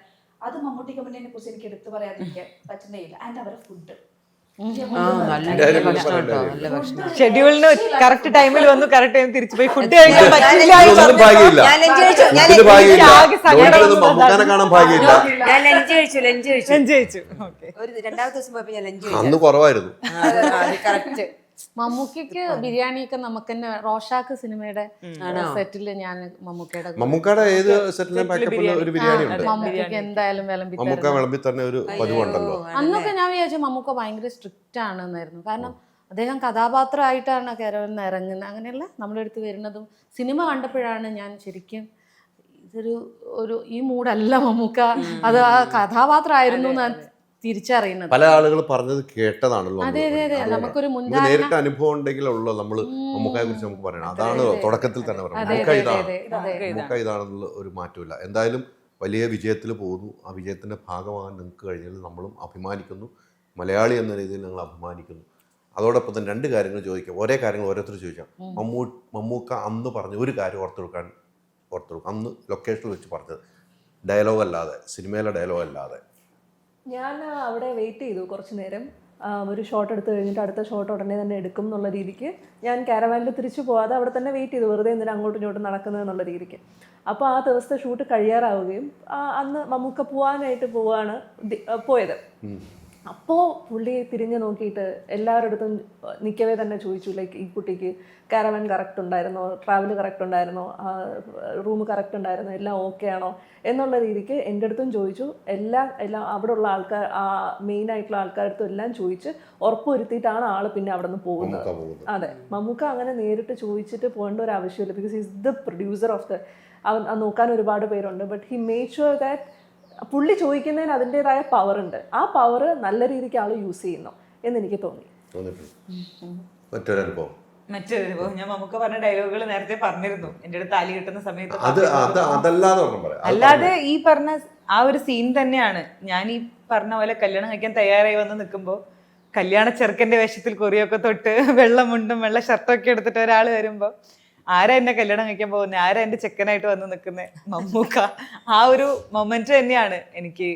അത് മമ്മൂട്ടി കമ്പനിയെ കുറിച്ച് എനിക്ക് എടുത്തു പറയാതിരിക്കാൻ പറ്റുന്നേയില്ല. ആൻഡ് അവരുടെ ഫുഡ് ഷെഡ്യൂളിന് കറക്റ്റ് ടൈമിൽ വന്നു, കറക്റ്റ് ടൈം തിരിച്ചു പോയി ഫുഡ് കഴിക്കാൻ പറ്റില്ല. രണ്ടാമത്തെ ദിവസം പോയപ്പോ ഞാൻ ലഞ്ച് അന്ന് കുറവായിരുന്നു. മമ്മൂക്കയ്ക്ക് ബിരിയാണിയൊക്കെ നമുക്ക് തന്നെ റോഷാക്ക് സിനിമയുടെ സെറ്റില് ഞാൻ മമ്മൂക്കയുടെ ഏത് സെറ്റിലും പാക്കപ്പിൽ ഒരു ബിരിയാണി ഉണ്ട്. മമ്മൂക്കയ്ക്ക് എന്തായാലും മമ്മൂക്ക വിളമ്പി തന്നെ ഒരു പതിവുണ്ടല്ലോ. അന്നൊക്കെ ഞാൻ വിചാരിച്ചു മമ്മൂക്ക ഭയങ്കര സ്ട്രിക്റ്റ് ആണെന്നായിരുന്നു. കാരണം അദ്ദേഹം കഥാപാത്രമായിട്ടാണ് കേരളം ഇറങ്ങുന്നത്. അങ്ങനെയല്ല നമ്മുടെ അടുത്ത് വരുന്നതും സിനിമ കണ്ടപ്പോഴാണ് ഞാൻ ശരിക്കും ഇതൊരു ഈ മൂടല്ല മമ്മൂക്ക, അത് ആ കഥാപാത്രമായിരുന്നു തിരിച്ചറിയുന്നത്. പല ആളുകൾ പറഞ്ഞത് കേട്ടതാണല്ലോ. നമുക്കൊരു നേരിട്ട് അനുഭവം ഉണ്ടെങ്കിലുള്ളൂ നമ്മൾ മമ്മൂക്കയെ കുറിച്ച് നമുക്ക് പറയണം. അതാണ് തുടക്കത്തിൽ തന്നെ പറയുന്നത്, മമ്മൂക്ക ഇതാണെന്നുള്ള ഒരു മാറ്റമില്ല. എന്തായാലും വലിയ വിജയത്തിൽ പോകുന്നു. ആ വിജയത്തിന്റെ ഭാഗമാകാൻ നിങ്ങൾക്ക് കഴിഞ്ഞാൽ നമ്മളും അഭിമാനിക്കുന്നു. മലയാളി എന്ന രീതിയിൽ ഞങ്ങൾ അഭിമാനിക്കുന്നു. അതോടൊപ്പം തന്നെ രണ്ട് കാര്യങ്ങൾ ചോദിക്കാം, ഒരേ കാര്യങ്ങൾ ഓരോരുത്തർ ചോദിക്കാം. മമ്മൂക്ക അന്ന് പറഞ്ഞ ഒരു കാര്യം ഓർത്തെടുക്കും. അന്ന് ലൊക്കേഷനിൽ വെച്ച് പറഞ്ഞത് ഡയലോഗ് അല്ലാതെ, സിനിമയിലെ ഡയലോഗ് അല്ലാതെ. ഞാൻ അവിടെ വെയിറ്റ് ചെയ്തു കുറച്ച് നേരം. ഒരു ഷോട്ട് എടുത്ത് കഴിഞ്ഞിട്ട് അടുത്ത ഷോട്ട് ഉടനെ തന്നെ എടുക്കും എന്നുള്ള രീതിക്ക് ഞാൻ കാരവാനിൽ തിരിച്ചു പോകാതെ അവിടെ തന്നെ വെയിറ്റ് ചെയ്തു, വെറുതെ എന്തിനാ അങ്ങോട്ടും ഇങ്ങോട്ടും നടക്കുന്നത് എന്നുള്ള രീതിക്ക്. അപ്പോൾ ആ ദിവസത്തെ ഷൂട്ട് കഴിയാറാവുകയും അന്ന് മമ്മൂക്ക പോവാണ് പോയത്. അപ്പോൾ പുള്ളി തിരിഞ്ഞു നോക്കിയിട്ട് എല്ലാവരുടെ അടുത്തും നിൽക്കവേ തന്നെ ചോദിച്ചു, ലൈക്ക് ഈ കുട്ടിക്ക് കാരവാൻ കറക്റ്റ് ഉണ്ടായിരുന്നോ, ട്രാവൽ കറക്റ്റ് ഉണ്ടായിരുന്നോ, റൂം കറക്റ്റ് ഉണ്ടായിരുന്നോ, എല്ലാം ഓക്കെ ആണോ എന്നുള്ള രീതിക്ക് എൻ്റെ അടുത്തും ചോദിച്ചു. എല്ലാം അവിടെ ഉള്ള ആൾക്കാർ, ആ മെയിൻ ആയിട്ടുള്ള ആൾക്കാരുടെ അടുത്തും എല്ലാം ചോദിച്ച് ഉറപ്പുവരുത്തിയിട്ടാണ് ആൾ പിന്നെ അവിടെ നിന്ന് പോകുന്നത്. അതെ, മമ്മൂക്ക അങ്ങനെ നേരിട്ട് ചോദിച്ചിട്ട് പോകേണ്ട ഒരു ആവശ്യമില്ല. Because is the producer of നോക്കാൻ ഒരുപാട് പേരുണ്ട്. But he made sure that പുള്ളി ചോദിക്കുന്നതിന് അതിൻ്റെതായ പവർ ഉണ്ട്. ആ പവർ നല്ല രീതിക്ക് ആൾ യൂസ് ചെയ്യുന്നു എന്ന് എനിക്ക് തോന്നി. മറ്റൊരു ഞാൻ മമ്മൂക്ക പറഞ്ഞ ഡയലോഗുകൾ നേരത്തെ പറഞ്ഞിരുന്നു എൻ്റെ അടുത്ത് താലി കിട്ടുന്ന സമയത്ത്. അല്ലാതെ ഈ പറഞ്ഞ ആ ഒരു സീൻ തന്നെയാണ്. ഞാൻ ഈ പറഞ്ഞ പോലെ കല്യാണം കഴിക്കാൻ തയ്യാറായി വന്ന് നിൽക്കുമ്പോൾ കല്യാണ ചെറുക്കൻ്റെ വേഷത്തിൽ കൊറിയൊക്കെ തൊട്ട് വെള്ളമുണ്ടും വെള്ള ഷർട്ടൊക്കെ എടുത്തിട്ട് ഒരാൾ വരുമ്പോൾ ആരാ എന്നെ കല്യാണം കഴിക്കാൻ പോകുന്നത്, ആരാ എൻ്റെ ചെക്കനായിട്ട് വന്ന് നിൽക്കുന്നത്, മമ്മൂക്ക. ആ ഒരു മൊമെന്റ് തന്നെയാണ് എനിക്ക്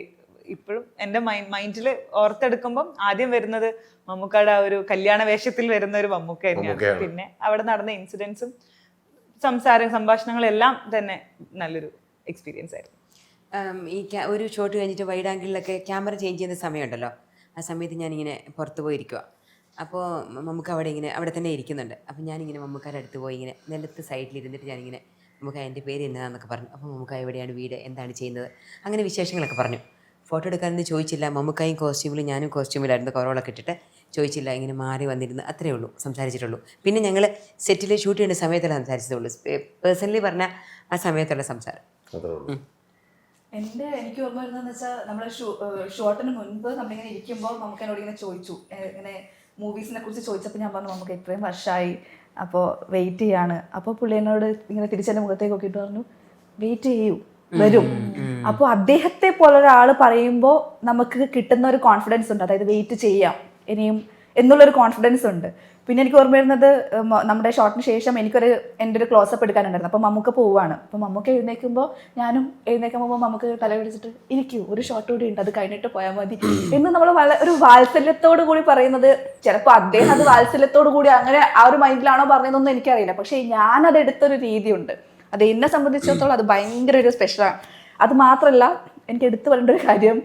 ഇപ്പോഴും എൻ്റെ മൈൻഡിൽ ഓർത്തെടുക്കുമ്പം ആദ്യം വരുന്നത് മമ്മൂക്കയുടെ ആ ഒരു കല്യാണ വേഷത്തിൽ വരുന്ന ഒരു മമ്മൂക്ക തന്നെയാണ്. പിന്നെ അവിടെ നടന്ന ഇൻസിഡൻസും സംഭാഷണങ്ങളെല്ലാം തന്നെ നല്ലൊരു എക്സ്പീരിയൻസ് ആയിരുന്നു. ഈ ഒരു ഷോട്ട് കഴിഞ്ഞിട്ട് വൈഡ് ആംഗിളിലൊക്കെ ക്യാമറ ചേഞ്ച് ചെയ്യുന്ന സമയമുണ്ടല്ലോ, ആ സമയത്ത് ഞാനിങ്ങനെ പുറത്ത് പോയിരിക്കുക. അപ്പോൾ മമ്മൂക്ക അവിടെ തന്നെ ഇരിക്കുന്നുണ്ട്. അപ്പോൾ ഞാനിങ്ങനെ മമ്മൂക്കാരുടെ അടുത്ത് പോയി ഇങ്ങനെ നിലത്ത് സൈഡിലിരുന്നിട്ട് ഞാനിങ്ങനെ മമ്മൂക്ക എൻ്റെ പേര് എന്നതാണെന്നൊക്കെ പറഞ്ഞു. അപ്പോൾ മമ്മൂക്ക എവിടെയാണ് വീട്, എന്താണ് ചെയ്യുന്നത്, അങ്ങനെ വിശേഷങ്ങളൊക്കെ പറഞ്ഞു. ഫോട്ടോ എടുക്കാനൊന്നും ചോദിച്ചില്ല. മമ്മൂക്കായും കോസ്റ്റ്യൂമിലും ഞാനും കോസ്റ്റ്യൂമിലായിരുന്നു, കുറവളൊക്കെ ഇട്ടിട്ട് ചോദിച്ചില്ല. ഇങ്ങനെ മാറി വന്നിരുന്നു, അത്രയേ ഉള്ളൂ സംസാരിച്ചിട്ടുള്ളൂ. പിന്നെ ഞങ്ങൾ സെറ്റിൽ ഷൂട്ട് ചെയ്യുന്ന സമയത്തല്ല സംസാരിച്ചതുള്ളൂ. പേഴ്സണലി പറഞ്ഞാൽ ആ സമയത്തുള്ള സംസാരം. എനിക്ക് ഓർമ്മ വരുന്നതെന്ന് വെച്ചാൽ നമ്മുടെ ഷോട്ടിന് മുൻപ് നമ്മളിങ്ങനെ ഇരിക്കുമ്പോൾ നമുക്ക് എന്നോട് ഇങ്ങനെ ചോദിച്ചു, ഇങ്ങനെ മൂവീസിനെ കുറിച്ച് ചോദിച്ചപ്പോൾ ഞാൻ പറഞ്ഞു നമുക്ക് ഇത്രയും വർഷമായി, അപ്പോൾ വെയിറ്റ് ചെയ്യാണ്. അപ്പോൾ പുള്ളി എന്നോട് ഇങ്ങനെ തിരിച്ചെൻ്റെ മുഖത്തേക്ക് നോക്കിയിട്ട് പറഞ്ഞു വെയിറ്റ് ചെയ്യൂ, വരും. അപ്പോൾ അദ്ദേഹത്തെ പോലെ ഒരാൾ പറയുമ്പോൾ നമുക്ക് കിട്ടുന്ന ഒരു കോൺഫിഡൻസ് ഉണ്ട്, അതായത് വെയിറ്റ് ചെയ്യാം ഇനിയും എന്നുള്ളൊരു കോൺഫിഡൻസ് ഉണ്ട്. പിന്നെ എനിക്ക് ഓർമ്മ വരുന്നത് നമ്മുടെ ഷോട്ടിന് ശേഷം എൻ്റെ ഒരു ക്ലോസപ്പ് എടുക്കാനുണ്ടായിരുന്നു. അപ്പോൾ മമ്മൂക്ക പോവുകയാണ്. അപ്പോൾ മമ്മൂക്ക എഴുന്നേൽക്കുമ്പോൾ ഞാനും എഴുന്നേക്കാൻ പോകുമ്പോൾ നമുക്ക് തല പിടിച്ചിട്ട് ഇരിക്കൂ, ഒരു ഷോട്ട് കൂടി ഉണ്ട്, അത് കഴിഞ്ഞിട്ട് പോയാൽ മതി എന്ന് നമ്മൾ ഒരു വാത്സല്യത്തോടു കൂടി പറയുന്നത്. ചിലപ്പോൾ അദ്ദേഹം അത് വാത്സല്യത്തോടു കൂടി അങ്ങനെ ആ ഒരു മൈൻഡിലാണോ പറഞ്ഞതെന്നൊന്നും എനിക്കറിയില്ല. പക്ഷേ ഞാനത് എടുത്തൊരു രീതിയുണ്ട്, അത് എന്നെ സംബന്ധിച്ചിടത്തോളം അത് ഭയങ്കര ഒരു സ്പെഷ്യലാണ്. അത് മാത്രമല്ല എനിക്ക് എടുത്തു പറയേണ്ട ഒരു കാര്യം,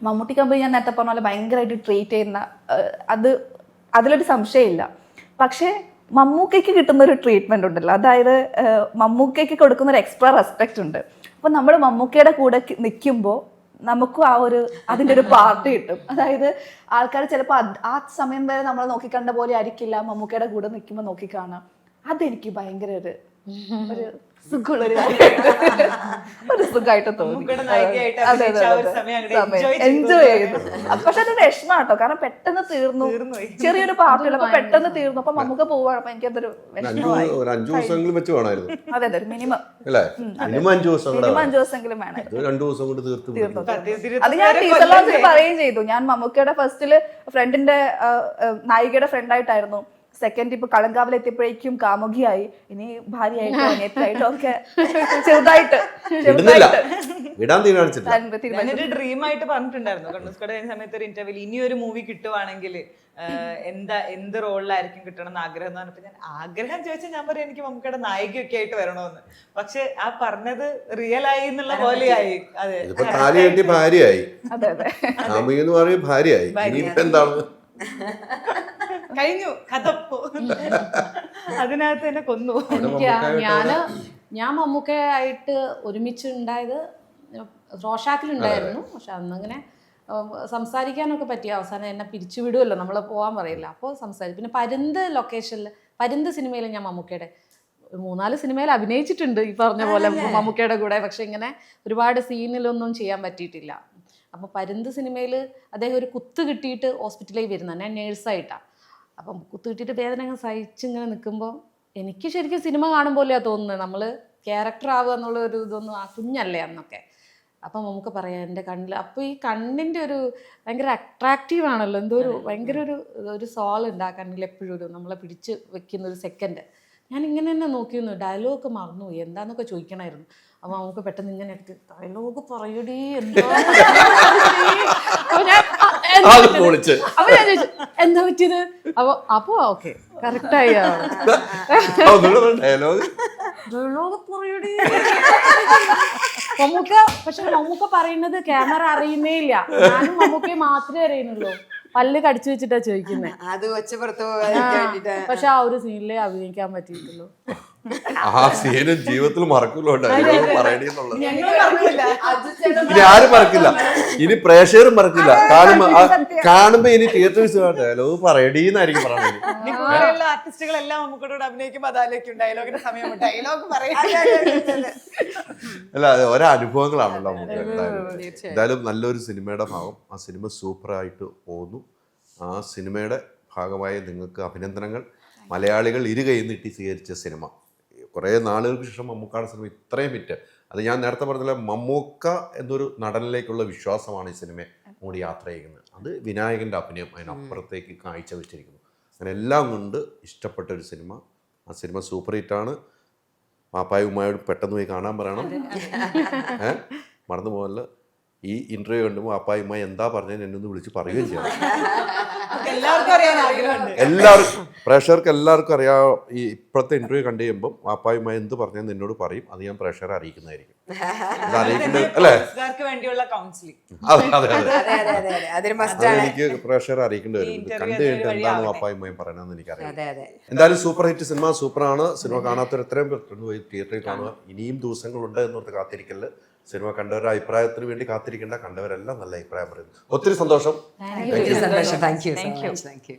മമ്മൂട്ടി കമ്പനി ഞാൻ നേരത്തെ പറഞ്ഞ പോലെ ഭയങ്കരമായിട്ട് ട്രീറ്റ് ചെയ്യുന്ന അതിലൊരു സംശയമില്ല. പക്ഷേ മമ്മൂക്കയ്ക്ക് കിട്ടുന്ന ഒരു ട്രീറ്റ്മെൻ്റ് ഉണ്ടല്ലോ, അതായത് മമ്മൂക്കയ്ക്ക് കൊടുക്കുന്ന ഒരു എക്സ്ട്രാ റെസ്പെക്റ്റ് ഉണ്ട്. അപ്പോൾ നമ്മൾ മമ്മൂക്കയുടെ കൂടെ നിൽക്കുമ്പോൾ നമുക്കും അതിൻ്റെ ഒരു പാർട്ടി കിട്ടും. അതായത് ആൾക്കാർ ചിലപ്പോൾ ആ സമയം വരെ നമ്മൾ നോക്കിക്കണ്ട പോലെ ആയിരിക്കില്ല മമ്മൂക്കയുടെ കൂടെ നിൽക്കുമ്പോൾ നോക്കിക്കാണാം. അതെനിക്ക് ഭയങ്കര ഒരു സുഖമുള്ളൊരു ഒരു സുഖമായിട്ട് തോന്നി. എൻജോയ് ചെയ്തു. പക്ഷെ അത് വിഷമം കേട്ടോ, കാരണം പെട്ടെന്ന് തീർന്നു, ചെറിയൊരു പാർട്ടിയുള്ള അപ്പൊ പെട്ടെന്ന് തീർന്നു. അപ്പൊ നമുക്ക് പോവാണ്, അപ്പൊ എനിക്കതൊരു വിഷമമായി. അതെ അതെ, മിനിമം 5 ദിവസമെങ്കിലും വേണം. 2 ദിവസം കൊണ്ട് തീർത്തു. അത് ഞാൻ ടീച്ചർ ലോഞ്ചിൽ പറയുകയും ചെയ്തു. ഞാൻ മമ്മൂക്കയുടെ ഫസ്റ്റില് ഫ്രണ്ടിന്റെ നായികയുടെ ഫ്രണ്ടായിട്ടായിരുന്നു. സെക്കൻഡ് ഇപ്പൊ കളങ്കാവിൽ എത്തിയപ്പോഴേക്കും കാമുകിയായി, ഇനി ഭാര്യയായിട്ടോ അനിയത്തിയായിട്ടോ ഒക്കെ ചെറുതായിട്ട് ഡ്രീം ആയിട്ട് പറഞ്ഞിട്ടുണ്ടായിരുന്നു കണ്ണൂസ്കട സമയത്ത് ഒരു ഇന്റർവ്യൂല്, ഇനി ഒരു മൂവി കിട്ടുവാണെങ്കിൽ എന്ത് റോളിലായിരിക്കും കിട്ടണം എന്ന് ആഗ്രഹം എന്ന് പറഞ്ഞപ്പോൾ ഞാൻ ആഗ്രഹം ചോദിച്ചാൽ ഞാൻ പറയും എനിക്ക് മമ്മൂക്കയുടെ നായികയൊക്കെ ആയിട്ട് വരണമെന്ന്. പക്ഷെ ആ പറഞ്ഞത് റിയൽ ആയി എന്നുള്ള പോലെയായി. അതെ, ഭാര്യയായി, ഭാര്യയായി, എന്താണ് കഴിഞ്ഞു കഥ. അതിനകത്ത് എന്നെ കൊന്നു. ഞാൻ മമ്മൂക്കയായിട്ട് ഒരുമിച്ചുണ്ടായത് റോഷാക്കിലുണ്ടായിരുന്നു. പക്ഷെ അന്നങ്ങനെ സംസാരിക്കാനൊക്കെ പറ്റിയ അവസാനം എന്നെ പിരിച്ചുവിടുമല്ലോ, നമ്മൾ പോകാൻ പറയില്ല. അപ്പോൾ സംസാരിക്കും. പിന്നെ പരുന്ത് ലൊക്കേഷനിൽ, പരുന്ത് സിനിമയിൽ ഞാൻ മമ്മൂക്കയുടെ 3-4 സിനിമയിൽ അഭിനയിച്ചിട്ടുണ്ട് ഈ പറഞ്ഞ പോലെ മമ്മൂക്കയുടെ കൂടെ. പക്ഷെ ഇങ്ങനെ ഒരുപാട് സീനിലൊന്നും ചെയ്യാൻ പറ്റിയിട്ടില്ല. അപ്പോൾ പരുന്ത് സിനിമയിൽ അദ്ദേഹം ഒരു കുത്ത് കിട്ടിയിട്ട് ഹോസ്പിറ്റലിൽ വരുന്നത്, ഞാൻ നേഴ്സായിട്ടാണ്. അപ്പം കുത്ത് കിട്ടിയിട്ട് വേദന അങ്ങ് സഹിച്ചിങ്ങനെ നിൽക്കുമ്പോൾ എനിക്ക് ശരിക്കും സിനിമ കാണുമ്പോലെയാണ് തോന്നുന്നത്. നമ്മൾ ക്യാരക്ടർ ആവുക എന്നുള്ള ഒരു ഇതൊന്നും ആ കുഞ്ഞല്ലേ അന്നൊക്കെ. അപ്പം നമുക്ക് പറയാം എൻ്റെ കണ്ണിൽ, അപ്പോൾ ഈ കണ്ണിൻ്റെ ഒരു ഭയങ്കര അട്രാക്റ്റീവ് ആണല്ലോ, എന്തോ ഒരു ഭയങ്കര ഒരു സോൾ ഉണ്ട് ആ കണ്ണിൽ എപ്പോഴും, ഒരു നമ്മളെ പിടിച്ച് വെക്കുന്ന ഒരു സെക്കൻഡ്. ഞാൻ ഇങ്ങനെ തന്നെ നോക്കിയിരുന്നു, ഡയലോഗൊക്കെ മറന്നുപോയി എന്താന്നൊക്കെ ചോദിക്കണമായിരുന്നു. അപ്പോൾ നമുക്ക് പെട്ടെന്ന് ഇങ്ങനെ എടുത്ത് ഡയലോഗ് പറയടി എന്താ. അപ്പൊ ഞാൻ ചോദിച്ചു എന്താ പറ്റിയത്, അപ്പൊ ഓക്കെ കറക്റ്റായി ഡയലോഗ് പറയടി മമ്മൂക്ക. പക്ഷെ മമ്മൂക്ക പറയുന്നത് ക്യാമറ അറിയുന്നേ ഇല്ല, ഞാനും മമ്മൂക്കയെ മാത്രമേ അറിയുന്നുള്ളൂ. പല്ല് കടിച്ചു വെച്ചിട്ടാ ചോദിക്കുന്നത്. പക്ഷെ ആ ഒരു സീനിലേ അഭിനയിക്കാൻ പറ്റിയിട്ടുള്ളൂ. ആ സീനും ജീവിതത്തിൽ മറക്കില്ല, ഇനി ആരും മറക്കില്ല, ഇനി പ്രേക്ഷകരും മറക്കില്ല. കാണുമ്പോ ഇനി തിയേറ്റേഴ്സ് ഡയലോഗ് പറയടീന്നായിരിക്കും പറയുന്നത്. ആർട്ടിസ്റ്റുകളെല്ലാം നമുക്കോട് അഭിനയിക്കുമ്പോൾ അതാലേക്കും ഡയലോഗിന്റെ സമയം ഡയലോഗ് അല്ല, ഓരോ അനുഭവങ്ങളാണല്ലോ നമുക്ക്. എന്തായാലും നല്ലൊരു സിനിമയുടെ ഭാഗം, ആ സിനിമ സൂപ്പറായിട്ട് പോകുന്നു. ആ സിനിമയുടെ ഭാഗമായ നിങ്ങൾക്ക് അഭിനന്ദനങ്ങൾ. മലയാളികൾ ഇരുകൈ നീട്ടി സ്വീകരിച്ച സിനിമ, കുറേ നാളുകൾക്ക് ശേഷം മമ്മൂക്കയുടെ സിനിമ ഇത്രയും ഹിറ്റ്. അത് ഞാൻ നേരത്തെ പറഞ്ഞില്ല, മമ്മൂക്ക എന്നൊരു നടനിലേക്കുള്ള വിശ്വാസമാണ് ഈ സിനിമയെ കൂടി യാത്ര ചെയ്യുന്നത്. അത് വിനായകൻ്റെ അഭിനയം അതിനപ്പുറത്തേക്ക് കാഴ്ച വെച്ചിരിക്കുന്നു. അങ്ങനെ എല്ലാം കൊണ്ട് ഇഷ്ടപ്പെട്ട ഒരു സിനിമ. ആ സിനിമ സൂപ്പർ ഹിറ്റാണ്. പാപ്പായും ഉമ്മായോട് പെട്ടെന്ന് പോയി കാണാൻ പറയണം, മറന്നു പോകല്ല. ഈ ഇന്റർവ്യൂ കണ്ടുമ്പോൾ അപ്പായും ഉമ്മ എന്താ പറഞ്ഞത് എന്നെ ഒന്ന് വിളിച്ച് പറയുകയും ചെയ്യണം. എല്ലാവർക്കും, പ്രേക്ഷകർക്ക് എല്ലാവർക്കും അറിയാം. ഈ ഇപ്പോഴത്തെ ഇന്റർവ്യൂ കണ്ടു കഴിയുമ്പോൾ അപ്പായും ഉമ്മ എന്ത് പറഞ്ഞതെന്ന് എന്നോട് പറയും. അത് ഞാൻ പ്രേക്ഷകരെ അറിയിക്കുന്നതായിരിക്കും. അത് അറിയിക്കുന്നത് അല്ലേ? എനിക്ക് പ്രേക്ഷകരെ അറിയിക്കേണ്ടി വരും. കണ്ടു കഴിഞ്ഞിട്ട് എന്താണ് അപ്പായും ഉമ്മയും പറയണമെന്ന് എനിക്കറിയാം. എന്തായാലും സൂപ്പർ ഹിറ്റ് സിനിമ, സൂപ്പറാണ്. സിനിമ കാണാത്തവർ എത്രയും പെട്ടെന്ന് പോയി തിയേറ്ററിൽ കാണുക. ഇനിയും ദിവസങ്ങളുണ്ട് എന്നോർത്ത് കാത്തിരിക്കല്. സിനിമ കണ്ടവരുടെ അഭിപ്രായത്തിന് വേണ്ടി കാത്തിരിക്കേണ്ട, കണ്ടവരെല്ലാം നല്ല അഭിപ്രായം പറയുന്നു. ഒത്തിരി സന്തോഷം. Thank you.